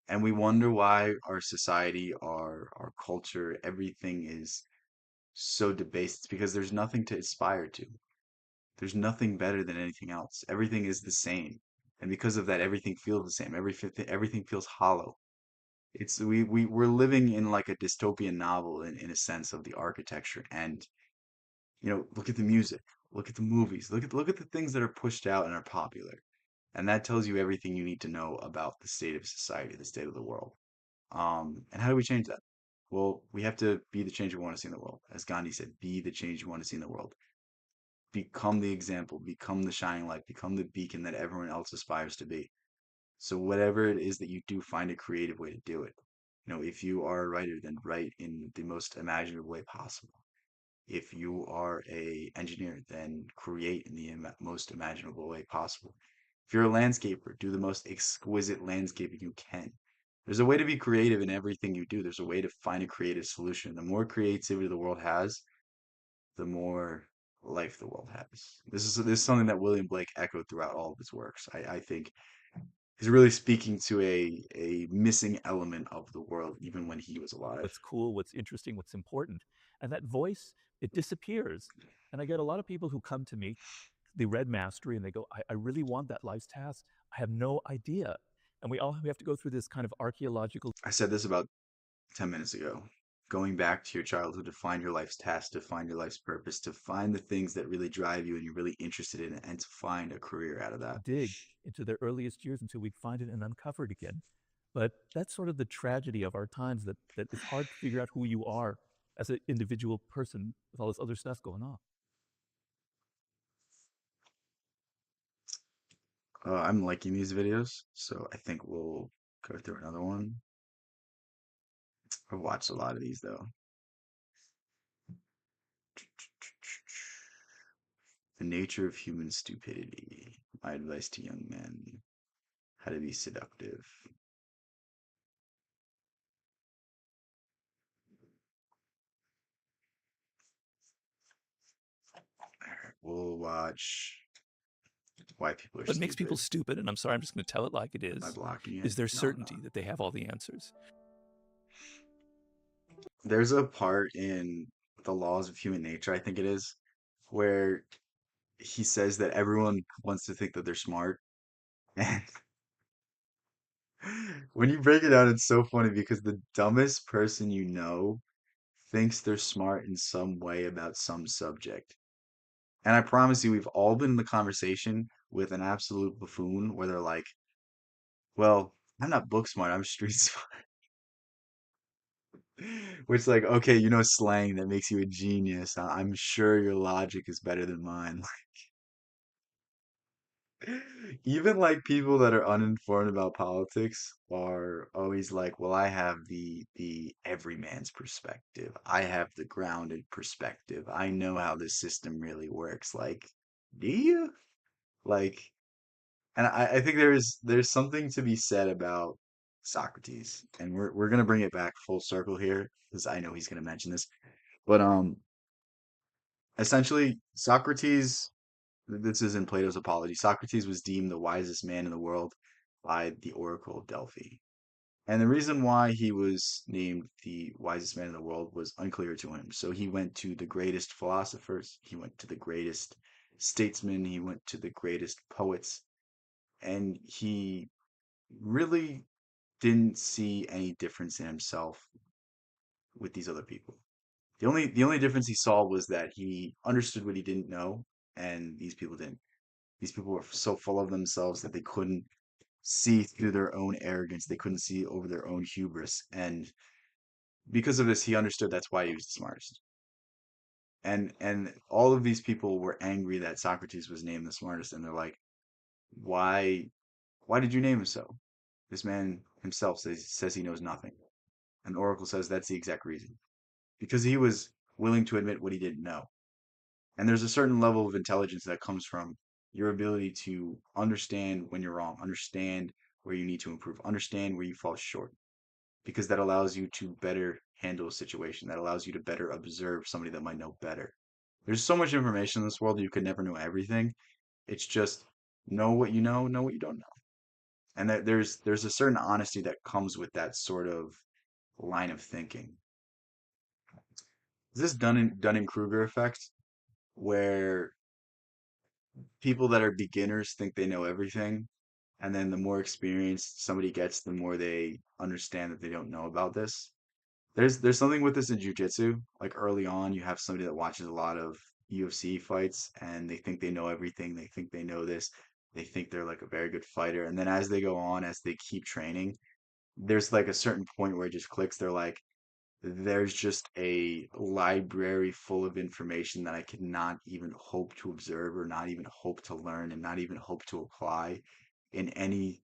And we wonder why our society, our culture, everything is so debased. It's because there's nothing to aspire to. There's nothing better than anything else. Everything is the same. And because of that, everything feels the same. Everything feels hollow. We're living in like a dystopian novel in a sense of the architecture. And look at the music, look at the movies, look at the things that are pushed out and are popular. And that tells you everything you need to know about the state of society, the state of the world. And how do we change that? Well, we have to be the change we want to see in the world. As Gandhi said, be the change you want to see in the world. Become the example, become the shining light, become the beacon that everyone else aspires to be. So whatever it is that you do, find a creative way to do it. If you are a writer, then write in the most imaginative way possible. If you are a engineer, then create in the most imaginable way possible. If you're a landscaper, do the most exquisite landscaping you can. There's a way to be creative in everything you do. There's a way to find a creative solution. The more creativity the world has, the more life the world has. This is something that William Blake echoed throughout all of his works. I think he's really speaking to a missing element of the world even when he was alive. what's cool, what's interesting, what's important. And that voice, it disappears. And I get a lot of people who come to me, they read Mastery and they go, I really want that life's task. I have no idea. And we have to go through this kind of archaeological I said this about 10 minutes ago. Going back to your childhood to find your life's task, to find your life's purpose, to find the things that really drive you and you're really interested in, and to find a career out of that. dig into their earliest years until we find it and uncover it again. But that's sort of the tragedy of our times that it's hard to figure out who you are as an individual person with all this other stuff going on. I'm liking these videos, so I think we'll go through another one. I've watched a lot of these though. The nature of human stupidity. My advice to young men. How to be seductive. We'll watch why people are What makes people stupid. stupid, and I'm sorry, I'm just going to tell it like it Am I blocking it? is their No, I'm certainty not. that they have all the answers. There's a part in The Laws of Human Nature, I think it is, where he says that everyone wants to think that they're smart. And when you break it down, it's so funny because the dumbest person you know thinks they're smart in some way about some subject. And I promise you, we've all been in the conversation with an absolute buffoon where they're like, well, I'm not book smart, I'm street smart. Which, like, okay, slang that makes you a genius. I'm sure your logic is better than mine. Even like people that are uninformed about politics are always like, well, I have the everyman's perspective. I have the grounded perspective. I know how this system really works. Like, do you? Like, and I think there's something to be said about Socrates, and we're gonna bring it back full circle here because I know he's gonna mention this. But essentially, Socrates, this is in Plato's Apology. Socrates was deemed the wisest man in the world by the Oracle of Delphi. And the reason why he was named the wisest man in the world was unclear to him. So he went to the greatest philosophers, he went to the greatest statesmen, he went to the greatest poets, and he really didn't see any difference in himself with these other people. The only difference he saw was that he understood what he didn't know, and these people didn't. These people were so full of themselves that they couldn't see through their own arrogance. They couldn't see over their own hubris. And because of this, he understood that's why he was the smartest. And all of these people were angry that Socrates was named the smartest, and they're like, why why did you name him so? This man himself says he knows nothing. And the Oracle says that's the exact reason. Because he was willing to admit what he didn't know. And there's a certain level of intelligence that comes from your ability to understand when you're wrong, understand where you need to improve, understand where you fall short, because that allows you to better handle a situation. That allows you to better observe somebody that might know better. There's so much information in this world, you could never know everything. It's just know what you don't know. And that there's a certain honesty that comes with that sort of line of thinking. Is this Dunning-Kruger effect, where people that are beginners think they know everything, and then the more experienced somebody gets, the more they understand that they don't know about this? There's something with this in jujitsu. Like early on, you have somebody that watches a lot of UFC fights and they think they know everything. They think they know this. They think they're like a very good fighter. And then as they go on, as they keep training, there's like a certain point where it just clicks. They're like, there's just a library full of information that I could not even hope to observe or not even hope to learn and not even hope to apply in any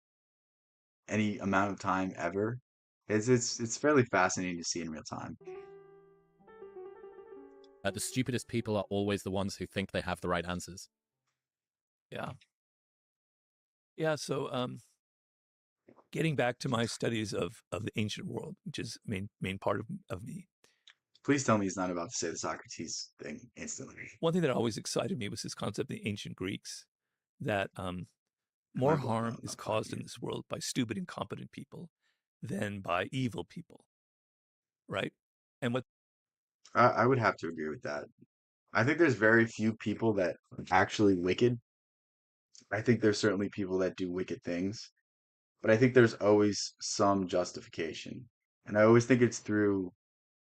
amount of time ever. It's fairly fascinating to see in real time. The stupidest people are always the ones who think they have the right answers. Yeah. Yeah. So, getting back to my studies of the ancient world, which is main part of me. Please tell me he's not about to say the Socrates thing instantly. One thing that always excited me was this concept of the ancient Greeks, that more Mind blown. harm No, is I'm talking caused to in you. this world by stupid, incompetent people than by evil people, right? And what I would have to agree with that. I think there's very few people that actually wicked. I think there's certainly people that do wicked things, but I think there's always some justification. And I always think it's through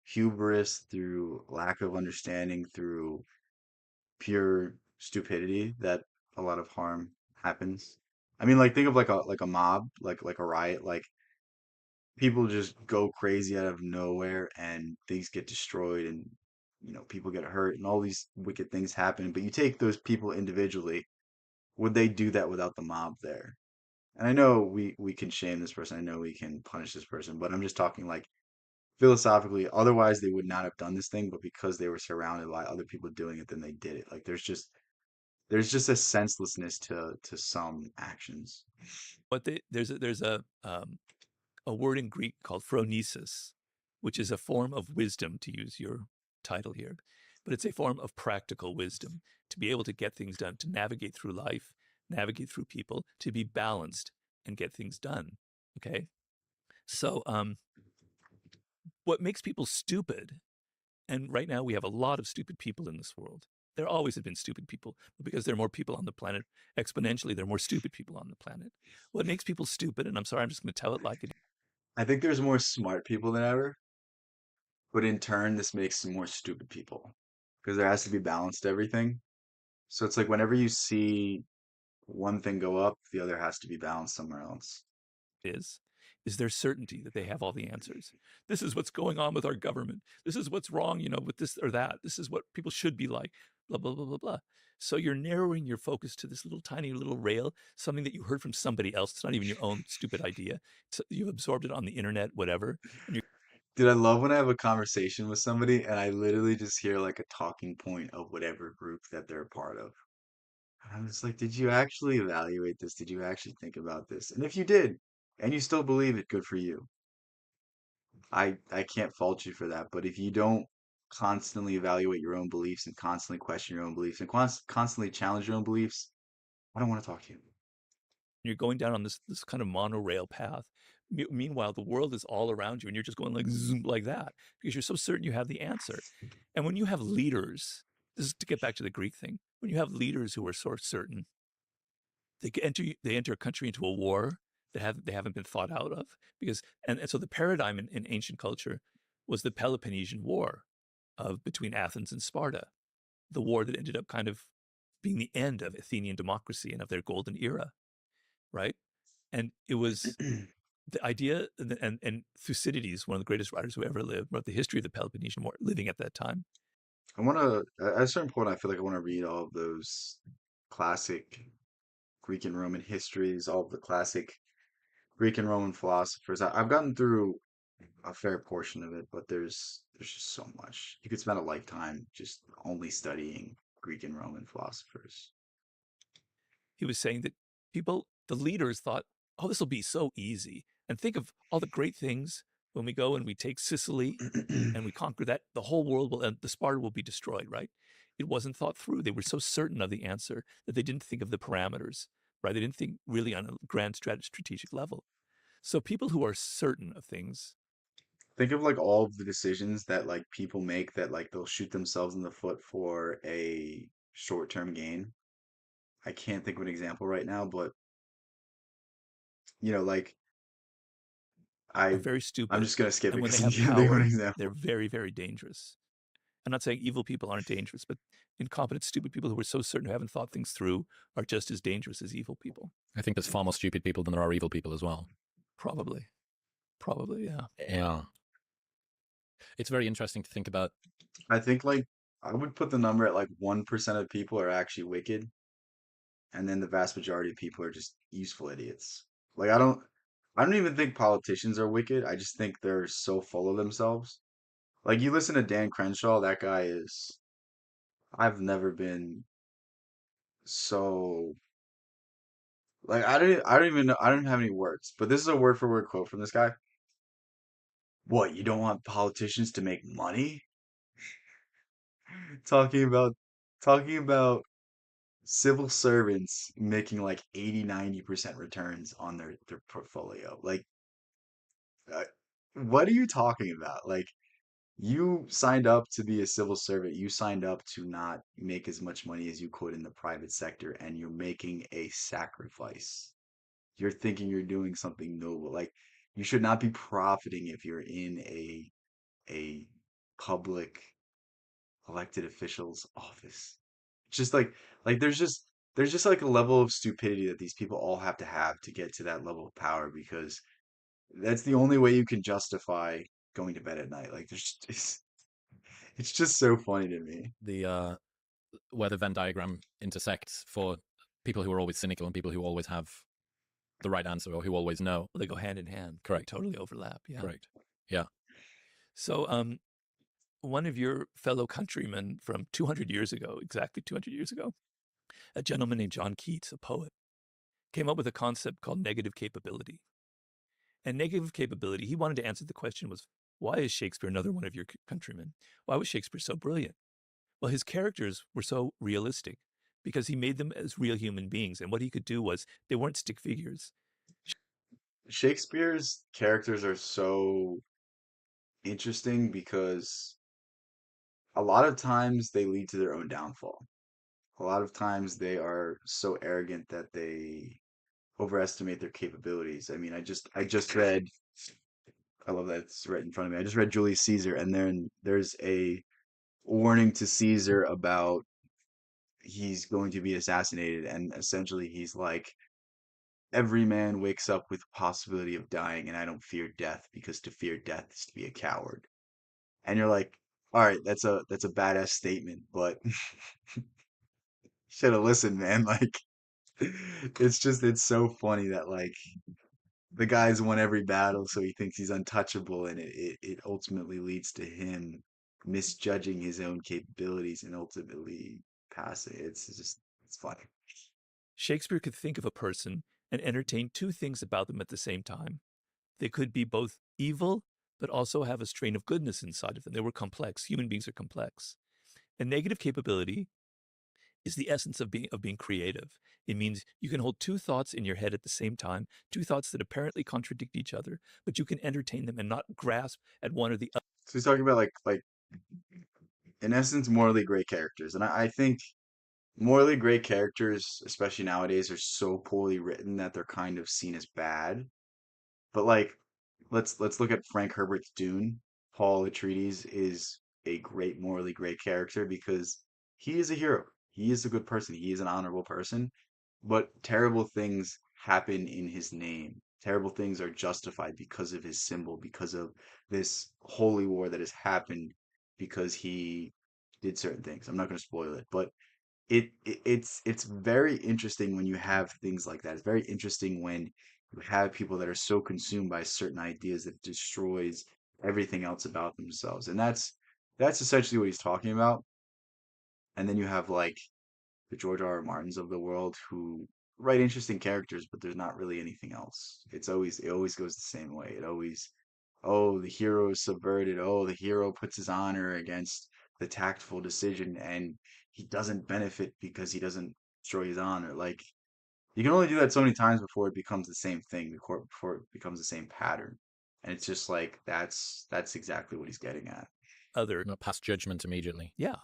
hubris, through lack of understanding, through pure stupidity that a lot of harm happens. I mean, like think of like a mob, like a riot, like people just go crazy out of nowhere and things get destroyed and people get hurt and all these wicked things happen. But you take those people individually, would they do that without the mob there? And I know we can shame this person, I know we can punish this person, but I'm just talking like philosophically, otherwise they would not have done this thing, but because they were surrounded by other people doing it, then they did it. Like there's just a senselessness to some actions. there's a word in Greek called phronesis, which is a form of wisdom, to use your title here, but it's a form of practical wisdom to be able to get things done, to navigate through life, navigate through people, to be balanced and get things done. Okay, so what makes people stupid, and right now we have a lot of stupid people in this world. There always have been stupid people, but because there are more people on the planet, exponentially, there are more stupid people on the planet. What makes people stupid, and I'm sorry, I'm just going to tell it like it I think there's more smart people than ever, but in turn, this makes some more stupid people because there has to be balance to everything. So it's like whenever you see one thing go up, the other has to be balanced somewhere else. is their certainty that they have all the answers. This is what's going on with our government. This is what's wrong, with this or that. This is what people should be like, blah, blah, blah, blah, blah. So you're narrowing your focus to this little tiny little rail, something that you heard from somebody else. It's not even your own stupid idea. You've absorbed it on the internet, whatever. And you're Dude, I love when I have a conversation with somebody and I literally just hear like a talking point of whatever group that they're a part of. And I'm just like, did you actually evaluate this? Did you actually think about this? And if you did, and you still believe it, good for you. I can't fault you for that. But if you don't constantly evaluate your own beliefs and constantly question your own beliefs and constantly challenge your own beliefs, I don't want to talk to you. you're going down on this kind of monorail path. Meanwhile, the world is all around you, and you're just going like zoom, like that because you're so certain you have the answer. And when you have leaders, this is to get back to the Greek thing. When you have leaders who are so certain, they enter a country into a war that they haven't been thought out of because and so the paradigm in ancient culture was the Peloponnesian War of between Athens and Sparta, the war that ended up kind of being the end of Athenian democracy and of their golden era, right? And it was the idea, and Thucydides, one of the greatest writers who ever lived, wrote the history of the Peloponnesian War, living at that time. I want to, at a certain point, I feel like I want to read all of those classic Greek and Roman histories, all of the classic Greek and Roman philosophers. I've gotten through a fair portion of it, but there's just so much. You could spend a lifetime just only studying Greek and Roman philosophers. He was saying that people, the leaders thought, oh, this will be so easy. And think of all the great things when we go and we take Sicily and we conquer that, the whole world will, and the Sparta will be destroyed, right? It wasn't thought through. They were so certain of the answer that they didn't think of the parameters, right? They didn't think really on a grand strategic level. So people who are certain of things, Think of like all of the decisions that like people make that like they'll shoot themselves in the foot for a short-term gain. I can't think of an example right now, but like are I very I'm stupid. just gonna skip it And when they because I have can't think of an power, they're example. very, very dangerous. I'm not saying evil people aren't dangerous, but incompetent, stupid people who are so certain who haven't thought things through are just as dangerous as evil people. I think there's far more stupid people than there are evil people as well. Probably. Probably, yeah. Yeah. It's very interesting to think about. I think like I would put the number at like 1% of people are actually wicked, and then the vast majority of people are just useful idiots. Like I don't even think politicians are wicked. I just think they're so full of themselves. Like you listen to Dan Crenshaw, that guy is I've never been so like I don't even know I don't have any words, but this is a word for word quote from this guy. What, you don't want politicians to make money? Talking about talking about civil servants making like 80-90% returns on their portfolio. Like uh, what are you talking about? Like you signed up to be a civil servant. You signed up to not make as much money as you could in the private sector, and you're making a sacrifice. You're thinking you're doing something noble. Like you should not be profiting if you're in a public elected official's office. Just like there's just like a level of stupidity that these people all have to get to that level of power because that's the only way you can justify going to bed at night. Like it's just so funny to me. The where the Venn diagram intersects for people who are always cynical and people who always have the right answer or who always know. Well, they go hand in hand. Correct. They totally overlap. Yeah. Correct. Yeah. So, one of your fellow countrymen from 200 years ago, exactly 200 years ago, a gentleman named John Keats, a poet, came up with a concept called negative capability. And negative capability, he wanted to answer the question was, why is Shakespeare another one of your countrymen? Why was Shakespeare so brilliant? Well, his characters were so realistic because he made them as real human beings. And what he could do was they weren't stick figures. Shakespeare's characters are so interesting because a lot of times they lead to their own downfall. A lot of times they are so arrogant that they overestimate their capabilities. I mean, I just read I love that it's right in front of me. I just read Julius Caesar and then there's a warning to Caesar about he's going to be assassinated and essentially he's like every man wakes up with the possibility of dying and I don't fear death because to fear death is to be a coward. And you're like, all right, that's a badass statement, but should have listened, man. Like it's so funny that like the guy's won every battle, so he thinks he's untouchable, and it ultimately leads to him misjudging his own capabilities and ultimately passing. It's funny. Shakespeare could think of a person and entertain two things about them at the same time. They could be both evil, but also have a strain of goodness inside of them. They were complex. Human beings are complex. And negative capability is the essence of being creative. It means you can hold two thoughts in your head at the same time, two thoughts that apparently contradict each other, but you can entertain them and not grasp at one or the other. So he's talking about like in essence morally great characters, and I think morally great characters, especially nowadays, are so poorly written that they're kind of seen as bad. But like, let's look at Frank Herbert's Dune. Paul Atreides is a great morally great character because he is a hero. He is a good person. He is an honorable person. But terrible things happen in his name. Terrible things are justified because of his symbol, because of this holy war that has happened because he did certain things. I'm not going to spoil it, but it's very interesting when you have things like that. It's very interesting when you have people that are so consumed by certain ideas that destroys everything else about themselves. And that's essentially what he's talking about. And then you have like the George R. R. Martins of the world who write interesting characters, but there's not really anything else. It always goes the same way. It always, oh, the hero is subverted. Oh, the hero puts his honor against the tactful decision, and he doesn't benefit because he doesn't destroy his honor. Like you can only do that so many times before it becomes the same thing, before it becomes the same pattern. And it's just like that's exactly what he's getting at. Other, Not pass judgment immediately. yeah.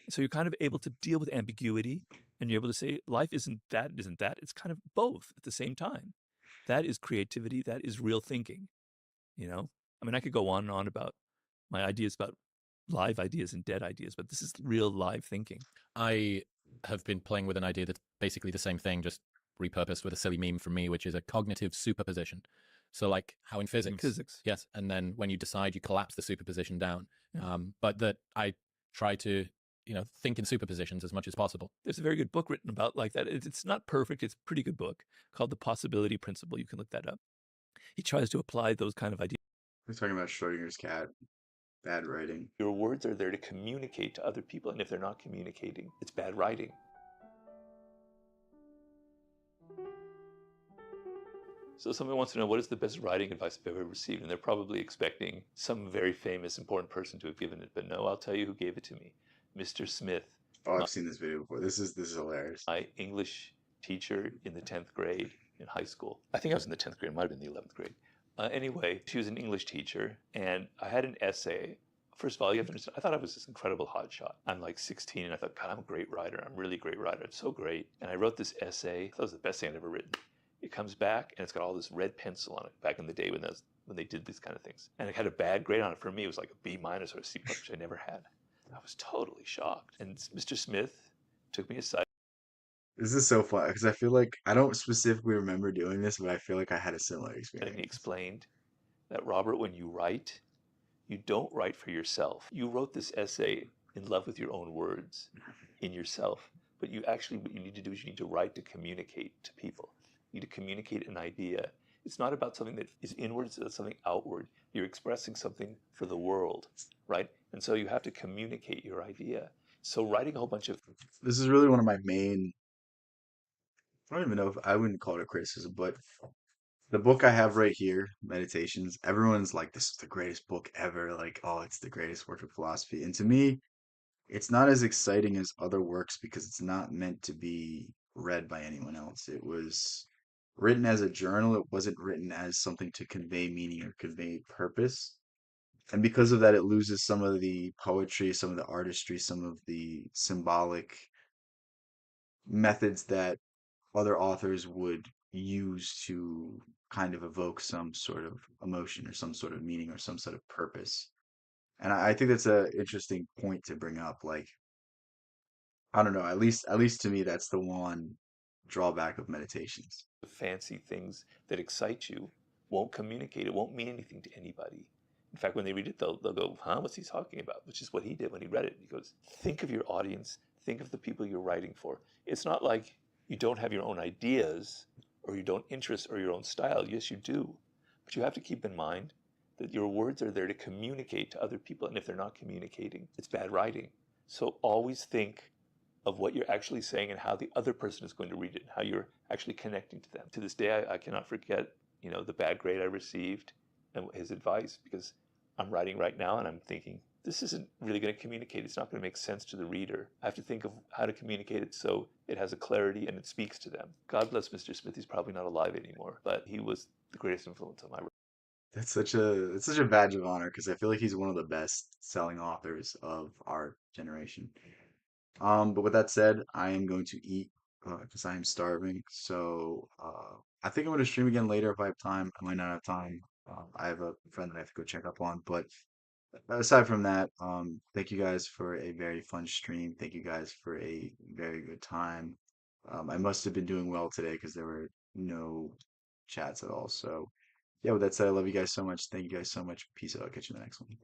So you're kind of able to deal with ambiguity, and you're able to say life isn't that, it isn't that. It's kind of both at the same time. That is creativity. That is real thinking. You know, I mean, I could go on and on about my ideas about live ideas and dead ideas, but this is real live thinking. I have been playing with an idea that's basically the same thing, just repurposed with a silly meme from me, which is a cognitive superposition. So, like how in physics, yes, and then when you decide, you collapse the superposition down. Yeah. But that I try to, think in superpositions as much as possible. There's a very good book written about like that. It's not perfect. It's a pretty good book called The Possibility Principle. You can look that up. He tries to apply those kind of ideas. We're talking about Schrodinger's cat, bad writing. Your words are there to communicate to other people, and if they're not communicating, it's bad writing. So someone wants to know, what is the best writing advice I've ever received? And they're probably expecting some very famous, important person to have given it. But no, I'll tell you who gave it to me. Mr. Smith. Oh, I've seen this video before. This is hilarious. My English teacher in the 10th grade in high school. I think I was in the 10th grade. It might have been the 11th grade. Anyway, she was an English teacher, and I had an essay. First of all, you have to understand, I thought I was this incredible hotshot. I'm like 16, and I thought, God, I'm a great writer. I'm a really great writer. I'm so great. And I wrote this essay. That was the best thing I'd ever written. It comes back, and it's got all this red pencil on it, back in the day when they did these kind of things. And it had a bad grade on it. For me, it was like a B- or a C+, which I never had. I was totally shocked. And Mr. Smith took me aside. This is so fun because I feel like I don't specifically remember doing this, but I feel like I had a similar And he experience. explained that, Robert, when you write, you don't write for yourself. You wrote this essay in love with your own words, in yourself. But what you need to do is you need to write to communicate to people. You need to communicate an idea. It's not about something that is inward, it's something outward. You're expressing something for the world, right? And so you have to communicate your idea. So writing a whole bunch of This is really one of my main, I don't even know if I wouldn't call it a criticism, but the book I have right here, Meditations, everyone's like, this is the greatest book ever. Like, oh, it's the greatest work of philosophy. And to me, it's not as exciting as other works because it's not meant to be read by anyone else. It was written as a journal. It wasn't written as something to convey meaning or convey purpose. And because of that, it loses some of the poetry, some of the artistry, some of the symbolic methods that other authors would use to kind of evoke some sort of emotion or some sort of meaning or some sort of purpose. And I think that's an interesting point to bring up. Like, I don't know, at least to me, that's the one drawback of meditations. fancy things that excite you won't communicate. It won't mean anything to anybody. In fact, when they read it, they'll go, huh, what's he talking about? Which is what he did when he read it. He goes, think of your audience, think of the people you're writing for. It's not like you don't have your own ideas or you don't interest or your own style. Yes, you do. But you have to keep in mind that your words are there to communicate to other people. And if they're not communicating, it's bad writing. So always think of what you're actually saying and how the other person is going to read it and how you're actually connecting to them. To this day, I cannot forget, the bad grade I received and his advice, because I'm writing right now and I'm thinking, this isn't really going to communicate. It's not going to make sense to the reader. I have to think of how to communicate it so it has a clarity and it speaks to them. God bless Mr. Smith. He's probably not alive anymore, but he was the greatest influence on my writing. It's such a badge of honor because I feel like he's one of the best selling authors of our generation. But with that said, I am going to eat because I am starving. So I think I'm going to stream again later if I have time. I might not have time. I have a friend that I have to go check up on. But aside from that, thank you guys for a very fun stream. Thank you guys for a very good time. I must have been doing well today because there were no chats at all. So yeah, with that said, I love you guys so much. Thank you guys so much. Peace out. I'll catch you in the next one.